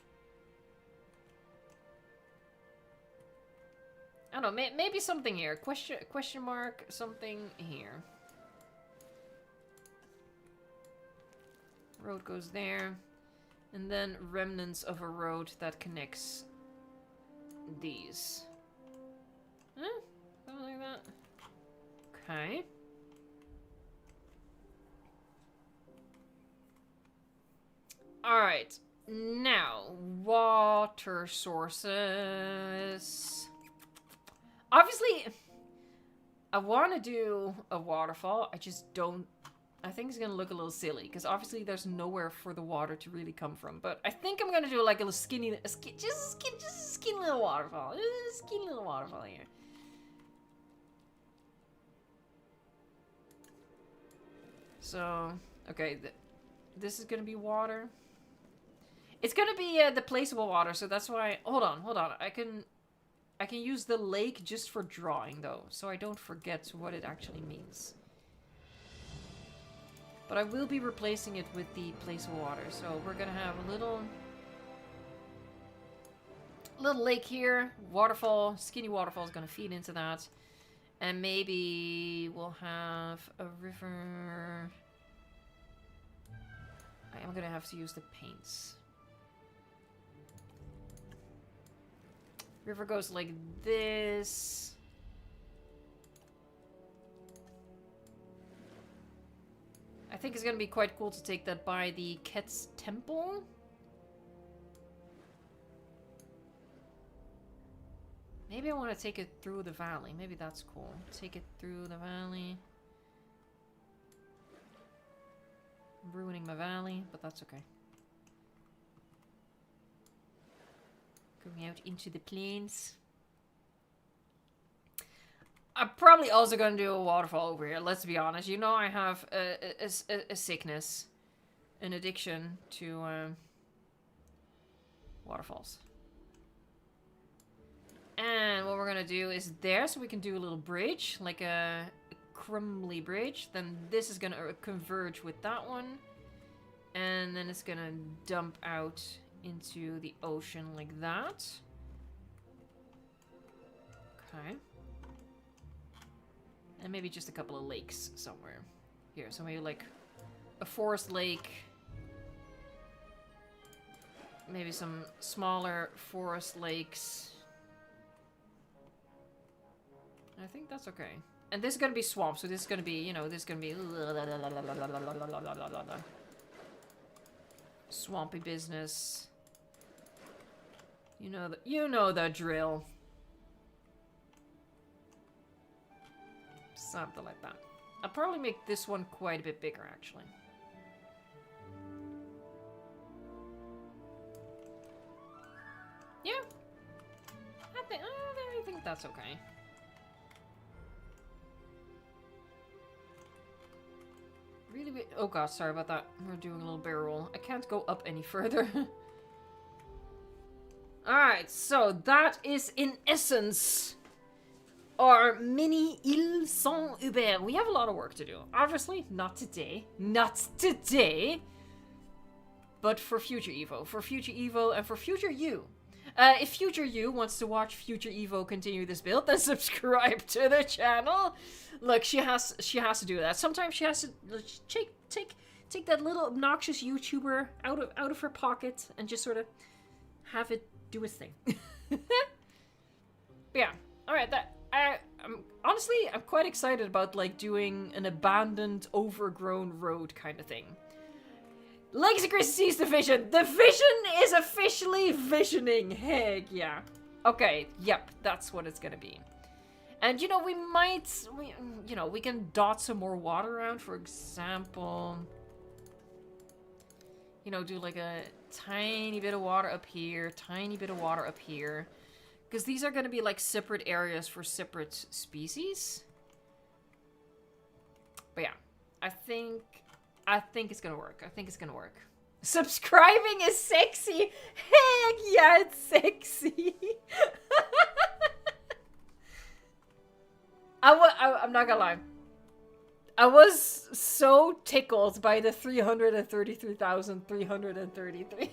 I don't know, maybe something here. Question mark, something here. Road goes there. And then remnants of a road that connects these. Huh? Something like that. Okay. Alright. Now, water sources. Obviously, I want to do a waterfall. I just don't... I think it's going to look a little silly. Because obviously there's nowhere for the water to really come from. But I think I'm going to do like a little skinny... Just a skinny little waterfall. Just a skinny little waterfall here. So, okay. This is going to be water. It's going to be the placeable water. So that's why... Hold on. I can use the lake just for drawing, though, so I don't forget what it actually means. But I will be replacing it with the placeable water, so we're gonna have a little lake here, waterfall, skinny waterfall is gonna feed into that, and maybe we'll have a river. I am gonna have to use the paints. River goes like this. I think it's gonna be quite cool to take that by the Ket's Temple. Maybe I want to take it through the valley. Maybe that's cool. Take it through the valley. I'm ruining my valley, but that's okay. Going out into the plains. I'm probably also going to do a waterfall over here, let's be honest. You know I have a sickness, an addiction to waterfalls. And what we're going to do is there, so we can do a little bridge, like a crumbly bridge. Then this is going to converge with that one. And then it's going to dump out into the ocean like that. Okay. And maybe just a couple of lakes somewhere. Here, so maybe like a forest lake. Maybe some smaller forest lakes. I think that's okay. And this is gonna be swamp, so this is gonna be, you know, this is gonna be swampy business. You know the drill. Something like that. I'll probably make this one quite a bit bigger, actually. Yeah. I think that's okay. really be... Oh god, sorry about that. We're doing a little barrel roll. I can't go up any further. Alright, so that is in essence our mini Ile Saint Hubert. We have a lot of work to do. Obviously, not today. Not today. But for future Evo. For future Evo and for future you. If future you wants to watch future Evo continue this build, then subscribe to the channel. Look, she has to do that. Sometimes she has to take that little obnoxious YouTuber out of her pocket and just sort of have it do its thing. But yeah, all right. Honestly, I'm quite excited about like doing an abandoned, overgrown road kind of thing. Legacy Chris sees the vision. The vision is officially visioning. Heck yeah. Okay, yep, that's what it's gonna be. And you know, we can dot some more water around, for example. You know, do like a tiny bit of water up here, tiny bit of water up here. Because these are gonna be like separate areas for separate species. But yeah, I think it's gonna work. I think it's gonna work. Subscribing is sexy! Heck yeah, it's sexy! I'm not gonna lie. I was so tickled by the 333,333.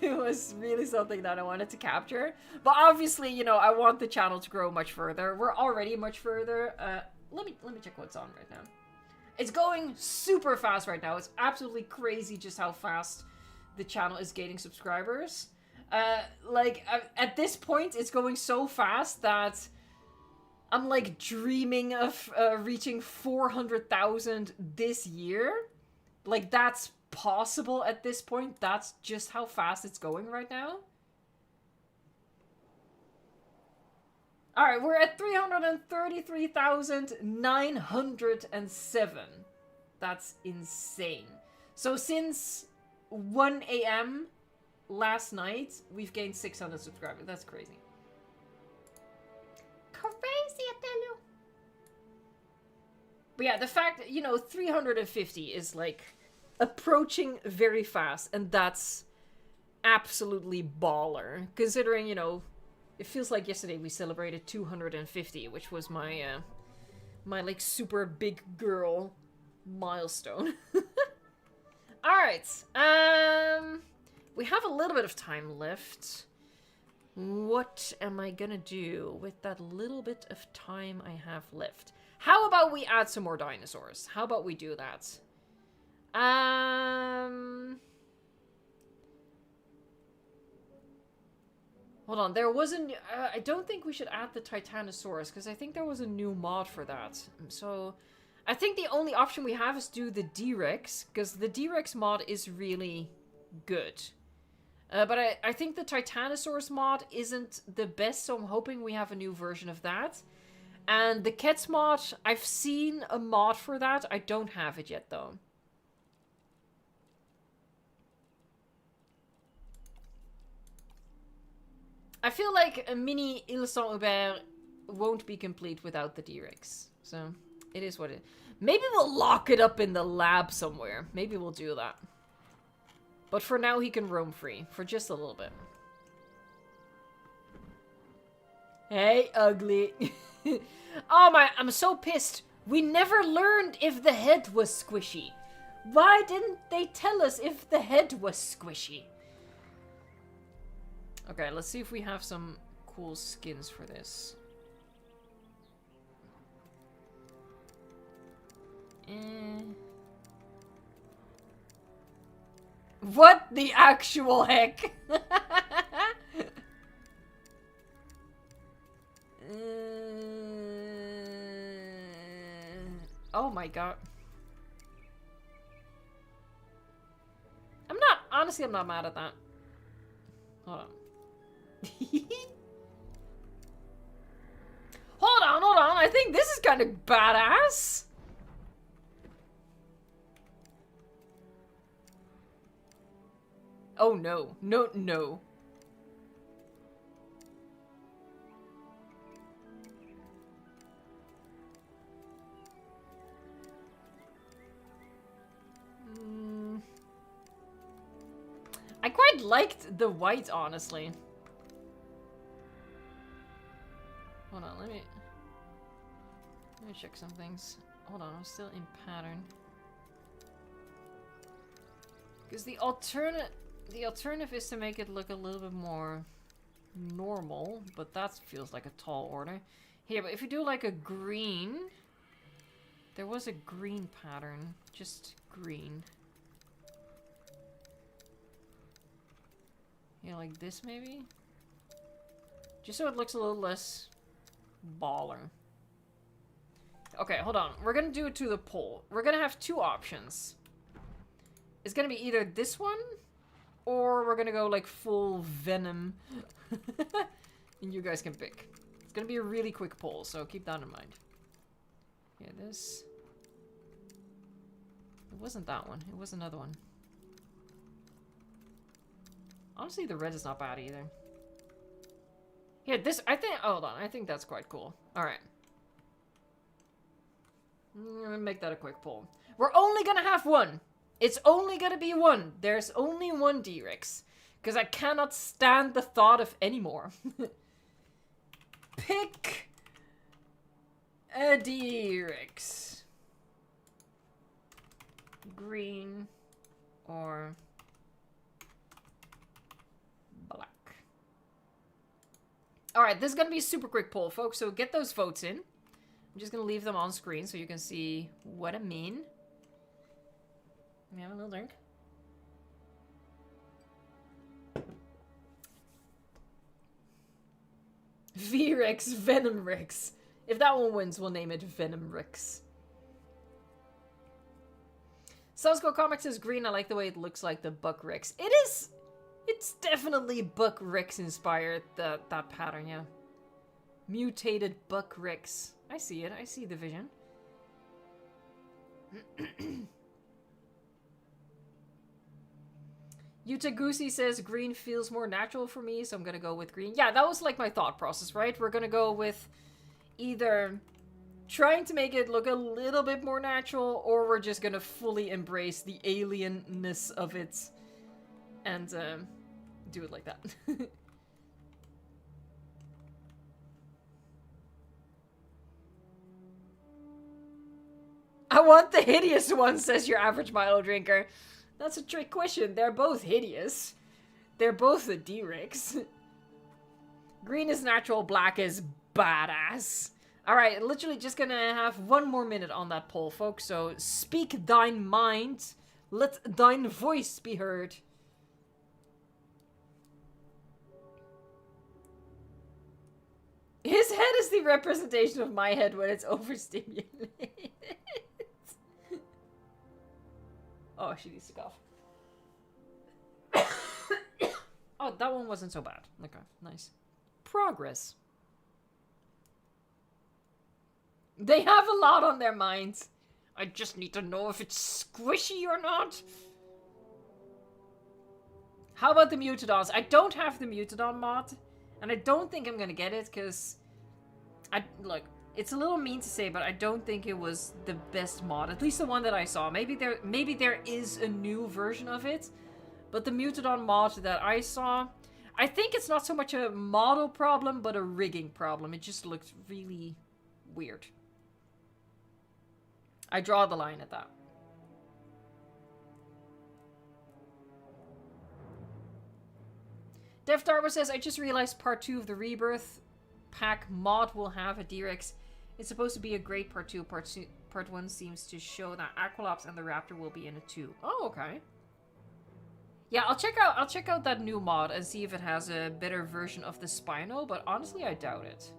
It was really something that I wanted to capture. But obviously, you know, I want the channel to grow much further. We're already much further. Let me check what's on right now. It's going super fast right now. It's absolutely crazy just how fast the channel is gaining subscribers. At this point, it's going so fast that I'm, like, dreaming of reaching 400,000 this year. Like, that's possible at this point. That's just how fast it's going right now. Alright, we're at 333,907. That's insane. So since 1 AM last night, we've gained 600 subscribers. That's crazy. Crazy, I tell you. But yeah, the fact that, you know, 350 is like approaching very fast, and that's absolutely baller. Considering, you know, it feels like yesterday we celebrated 250, which was my, my, like, super big girl milestone. Alright, we have a little bit of time left. What am I gonna do with that little bit of time I have left? How about we add some more dinosaurs? How about we do that? Hold on, there wasn't... I don't think we should add the Titanosaurus, because I think there was a new mod for that. So, I think the only option we have is do the D-Rex, because the D-Rex mod is really good. But I think the Titanosaurus mod isn't the best, so I'm hoping we have a new version of that. And the Cats mod, I've seen a mod for that. I don't have it yet, though. I feel like a mini Ile Saint Hubert won't be complete without the D-Rex. So, it is what it is. Maybe we'll lock it up in the lab somewhere. Maybe we'll do that. But for now, he can roam free. For just a little bit. Hey, ugly. Oh my, I'm so pissed. We never learned if the head was squishy. Why didn't they tell us if the head was squishy? Okay, let's see if we have some cool skins for this. What the actual heck? Oh my god. Honestly, I'm not mad at that. Hold on. Hold on. I think this is kind of badass. Oh no. No. quite liked the white, honestly. Hold on, let me check some things. Hold on, I'm still in pattern. Because the alternative is to make it look a little bit more normal, but that feels like a tall order. Here, but if you do like a green, there was a green pattern, just green. Yeah, like this maybe? Just so it looks a little less baller. Okay, hold on. We're gonna do it to the pole. We're gonna have two options. It's gonna be either this one, or we're gonna go like full Venom. And you guys can pick. It's gonna be a really quick poll, so keep that in mind. Yeah, this... It wasn't that one. It was another one. Honestly, the red is not bad either. Yeah, this... I think... Hold on. I think that's quite cool. Alright. I'm gonna make that a quick poll. We're only gonna have one. It's only gonna be one. There's only one D-Rex. Because I cannot stand the thought of any more. Pick a D-Rex. Green or black. Alright, this is gonna be a super quick poll, folks, so get those votes in. I'm just gonna leave them on screen so you can see what I mean. Let me have a little drink. V-Rex, Venom Rex. If that one wins, we'll name it Venom Rex. Sunsco Comics is green. I like the way it looks like the Buck Rex. It is... It's definitely Buck Rex inspired, that pattern, yeah. Mutated Buck Rex. I see it. I see the vision. Utagusi says green feels more natural for me, so I'm gonna go with green. Yeah, that was like my thought process, right? We're gonna go with either trying to make it look a little bit more natural, or we're just gonna fully embrace the alienness of it and do it like that. I want the hideous one, says your average Milo drinker. That's a trick question. They're both hideous. They're both a D-Rex. Green is natural, black is badass. Alright, literally just gonna have one more minute on that poll, folks. So, speak thine mind. Let thine voice be heard. His head is the representation of my head when it's overstimulated. Oh, she needs to cough. Oh, that one wasn't so bad. Okay, nice. Progress. They have a lot on their minds. I just need to know if it's squishy or not. How about the Mutodons? I don't have the Mutodon mod. And I don't think I'm gonna get it, because... Look, it's a little mean to say, but I don't think it was the best mod. At least the one that I saw. Maybe there is a new version of it. But the Mutodon mod that I saw... I think it's not so much a model problem, but a rigging problem. It just looked really weird. I draw the line at that. Dev Darbo says, I just realized part 2 of the Rebirth pack mod will have a D-Rex. It's supposed to be a great part 2. Part 1 seems to show that Aqualops and the Raptor will be in it too. Oh, okay. Yeah, I'll check out that new mod and see if it has a better version of the Spino, but honestly I doubt it.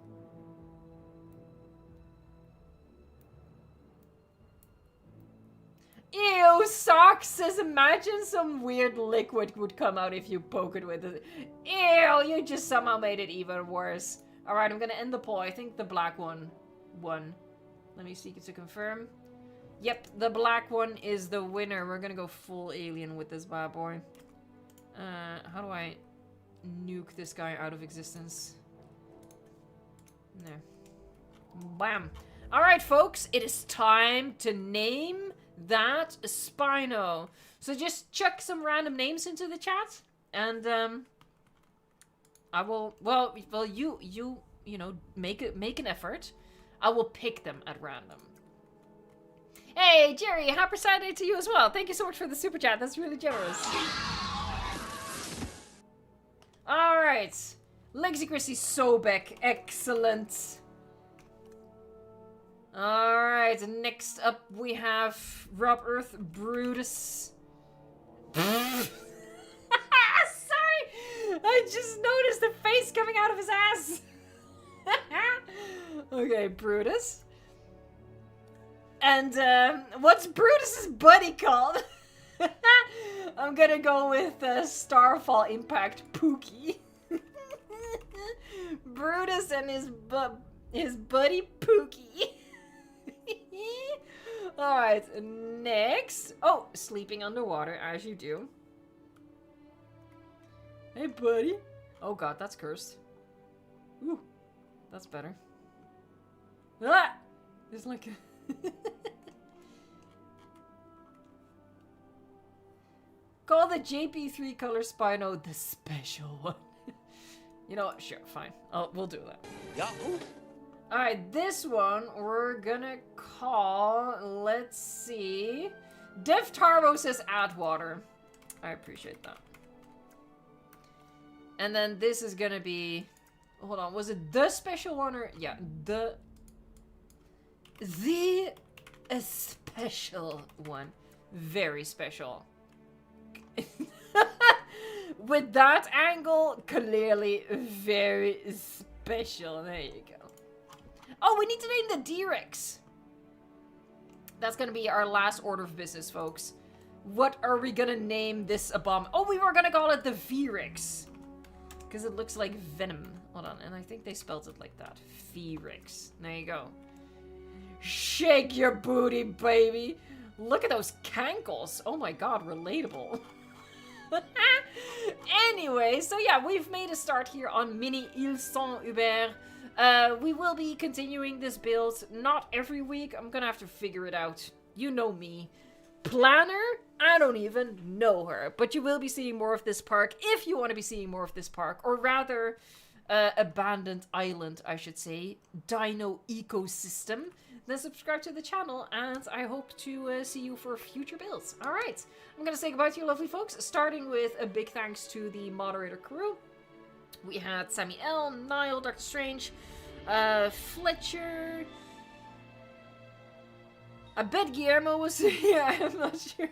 Ew, Socks says, imagine some weird liquid would come out if you poke it with it. Ew, you just somehow made it even worse. Alright, I'm gonna end the poll. I think the black one won. Let me see to confirm. Yep, the black one is the winner. We're gonna go full alien with this bad boy. How do I nuke this guy out of existence? There. Bam. Alright, folks, it is time to name that Spino. So just chuck some random names into the chat. And I will. Well, you know, make an effort. I will pick them at random. Hey, Jerry, happy Saturday to you as well. Thank you so much for the super chat. That's really generous. All right, Legacy Chrissy Sobek, excellent. All right, next up we have Rob Earth Brutus. Sorry, I just noticed the face coming out of his ass. Okay, Brutus. And what's Brutus's buddy called? I'm gonna go with Starfall Impact Pookie. Brutus and his buddy Pookie. Alright, next. Oh, sleeping underwater, as you do. Hey, buddy. Oh god, that's cursed. Ooh, that's better. Ah! There's like a... Call the JP3 color Spino the special one. You know what? Sure, fine. Oh, we'll do that. Yahoo! Alright, this one we're gonna call, let's see. Dev Tarbo says add water. I appreciate that. And then this is gonna be, hold on, was it the special one or, yeah, the special one. Very special. With that angle, clearly very special. There you go. Oh, we need to name the D-Rex. That's gonna be our last order of business, folks. What are we gonna name this abomin? Oh, we were gonna call it the V-Rex. Because it looks like venom. Hold on, and I think they spelled it like that. V-Rex. There you go. Shake your booty, baby. Look at those cankles. Oh my god, relatable. Anyway, so yeah, we've made a start here on mini Ile Saint Hubert. We will be continuing this build, not every week. I'm gonna have to figure it out. You know me. Planner? I don't even know her. But you will be seeing more of this park if you want to be seeing more of this park. Or rather, abandoned island, I should say. Dino ecosystem. Then subscribe to the channel, and I hope to see you for future builds. Alright, I'm going to say goodbye to you lovely folks, starting with a big thanks to the moderator crew. We had Sammy L, Niall, Dr. Strange, Fletcher... I bet Guillermo was here, I'm not sure.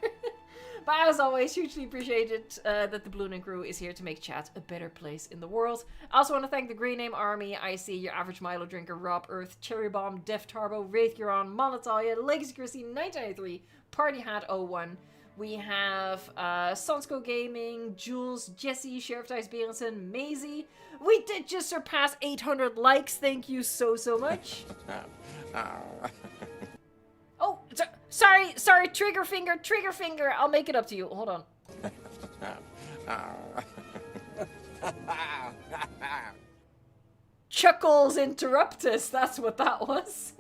But as always, hugely appreciated that the Blue Link crew is here to make chat a better place in the world. I also want to thank the Grey Name Army. I see your average Milo drinker, Rob Earth, Cherry Bomb, Def Tarbo, Wraith Huron, Monatalia, Legacy Chrissy 1993, Party Hat 01. We have Sonsco Gaming, Jules, Jesse, Sheriff Dice Berenson, Maisie. We did just surpass 800 likes. Thank you so much. Oh, sorry, trigger finger. I'll make it up to you. Hold on. Chuckles Interruptus, that's what that was.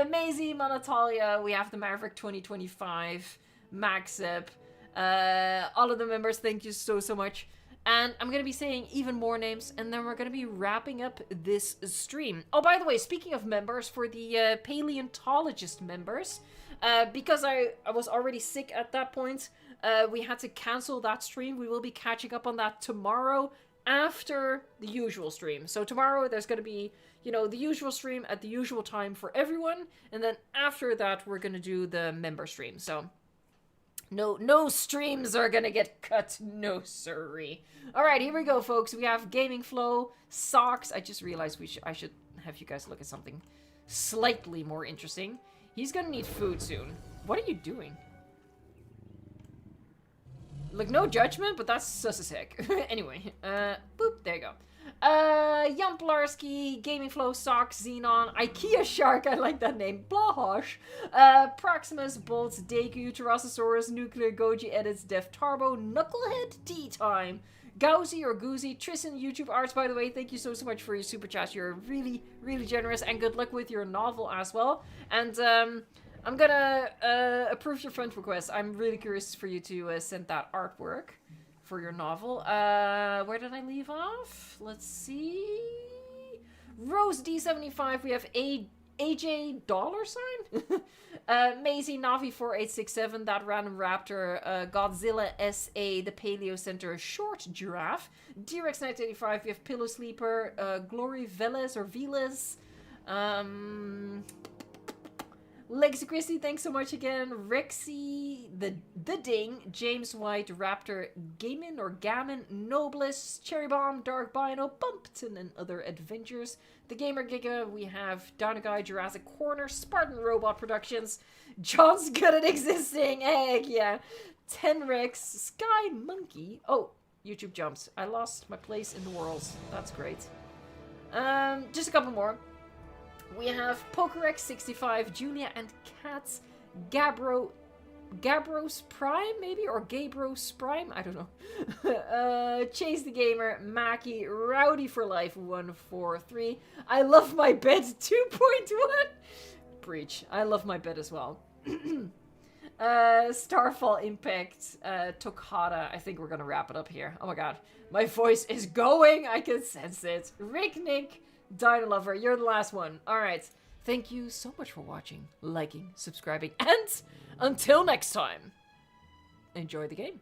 Maisie, Monatalia, we have the Maverick 2025, Maxip, all of the members, thank you so much. And I'm going to be saying even more names, and then we're going to be wrapping up this stream. Oh, by the way, speaking of members, for the paleontologist members, because I was already sick at that point, we had to cancel that stream. We will be catching up on that tomorrow after the usual stream. So tomorrow there's going to be, you know, the usual stream at the usual time for everyone, and then after that we're going to do the member stream. So... No streams are gonna get cut. No siree. Alright, here we go, folks. We have Gaming Flow, Socks. I just realized I should have you guys look at something slightly more interesting. He's gonna need food soon. What are you doing? Look, no judgment, but that's sus as heck. Anyway, boop, there you go. Jan Plarski, Gaming Flow, Socks, Xenon, IKEA Shark, I like that name, Blahosh, Proximus, Bolts, Deku, Tyrannosaurus, Nuclear, Goji Edits, Def Tarbo, Knucklehead, Tea Time, Gauzy or Goozy, Tristan, YouTube Arts, by the way, thank you so much for your super chat. You're really generous, and good luck with your novel as well. And, I'm gonna approve your friend request. I'm really curious for you to send that artwork for your novel. Where did I leave off? Let's see. Rose D75. We have AJ $sign. Maisie Navi 4867. That random raptor. Godzilla SA. The Paleo Center. Short Giraffe. Drex 985. We have Pillow Sleeper. Glory Veles or Veles. Legacy Christie, thanks so much again. Rexy, the Ding, James White, Raptor, Gamin or Gammon, Noblest, Cherry Bomb, Dark Bino, Bumpton, and other adventures. The Gamer Giga, we have Dino Guy, Jurassic Corner, Spartan Robot Productions, John's Good at Existing, Egg, yeah, Tenrex, Sky Monkey. Oh, YouTube jumps. I lost my place in the world. That's great. Just a couple more. We have Pokerex65, Julia and Cats, Gabros Prime, maybe? Or Gabros Prime? I don't know. Chase the Gamer, Maki, Rowdy for Life 143. I love my bed 2.1. Breach. I love my bed as well. Starfall Impact, Tokata. I think we're gonna wrap it up here. Oh my god. My voice is going. I can sense it. Rick Nick. Dino Lover, you're the last one. Alright. Thank you so much for watching, liking, subscribing, and until next time, enjoy the game.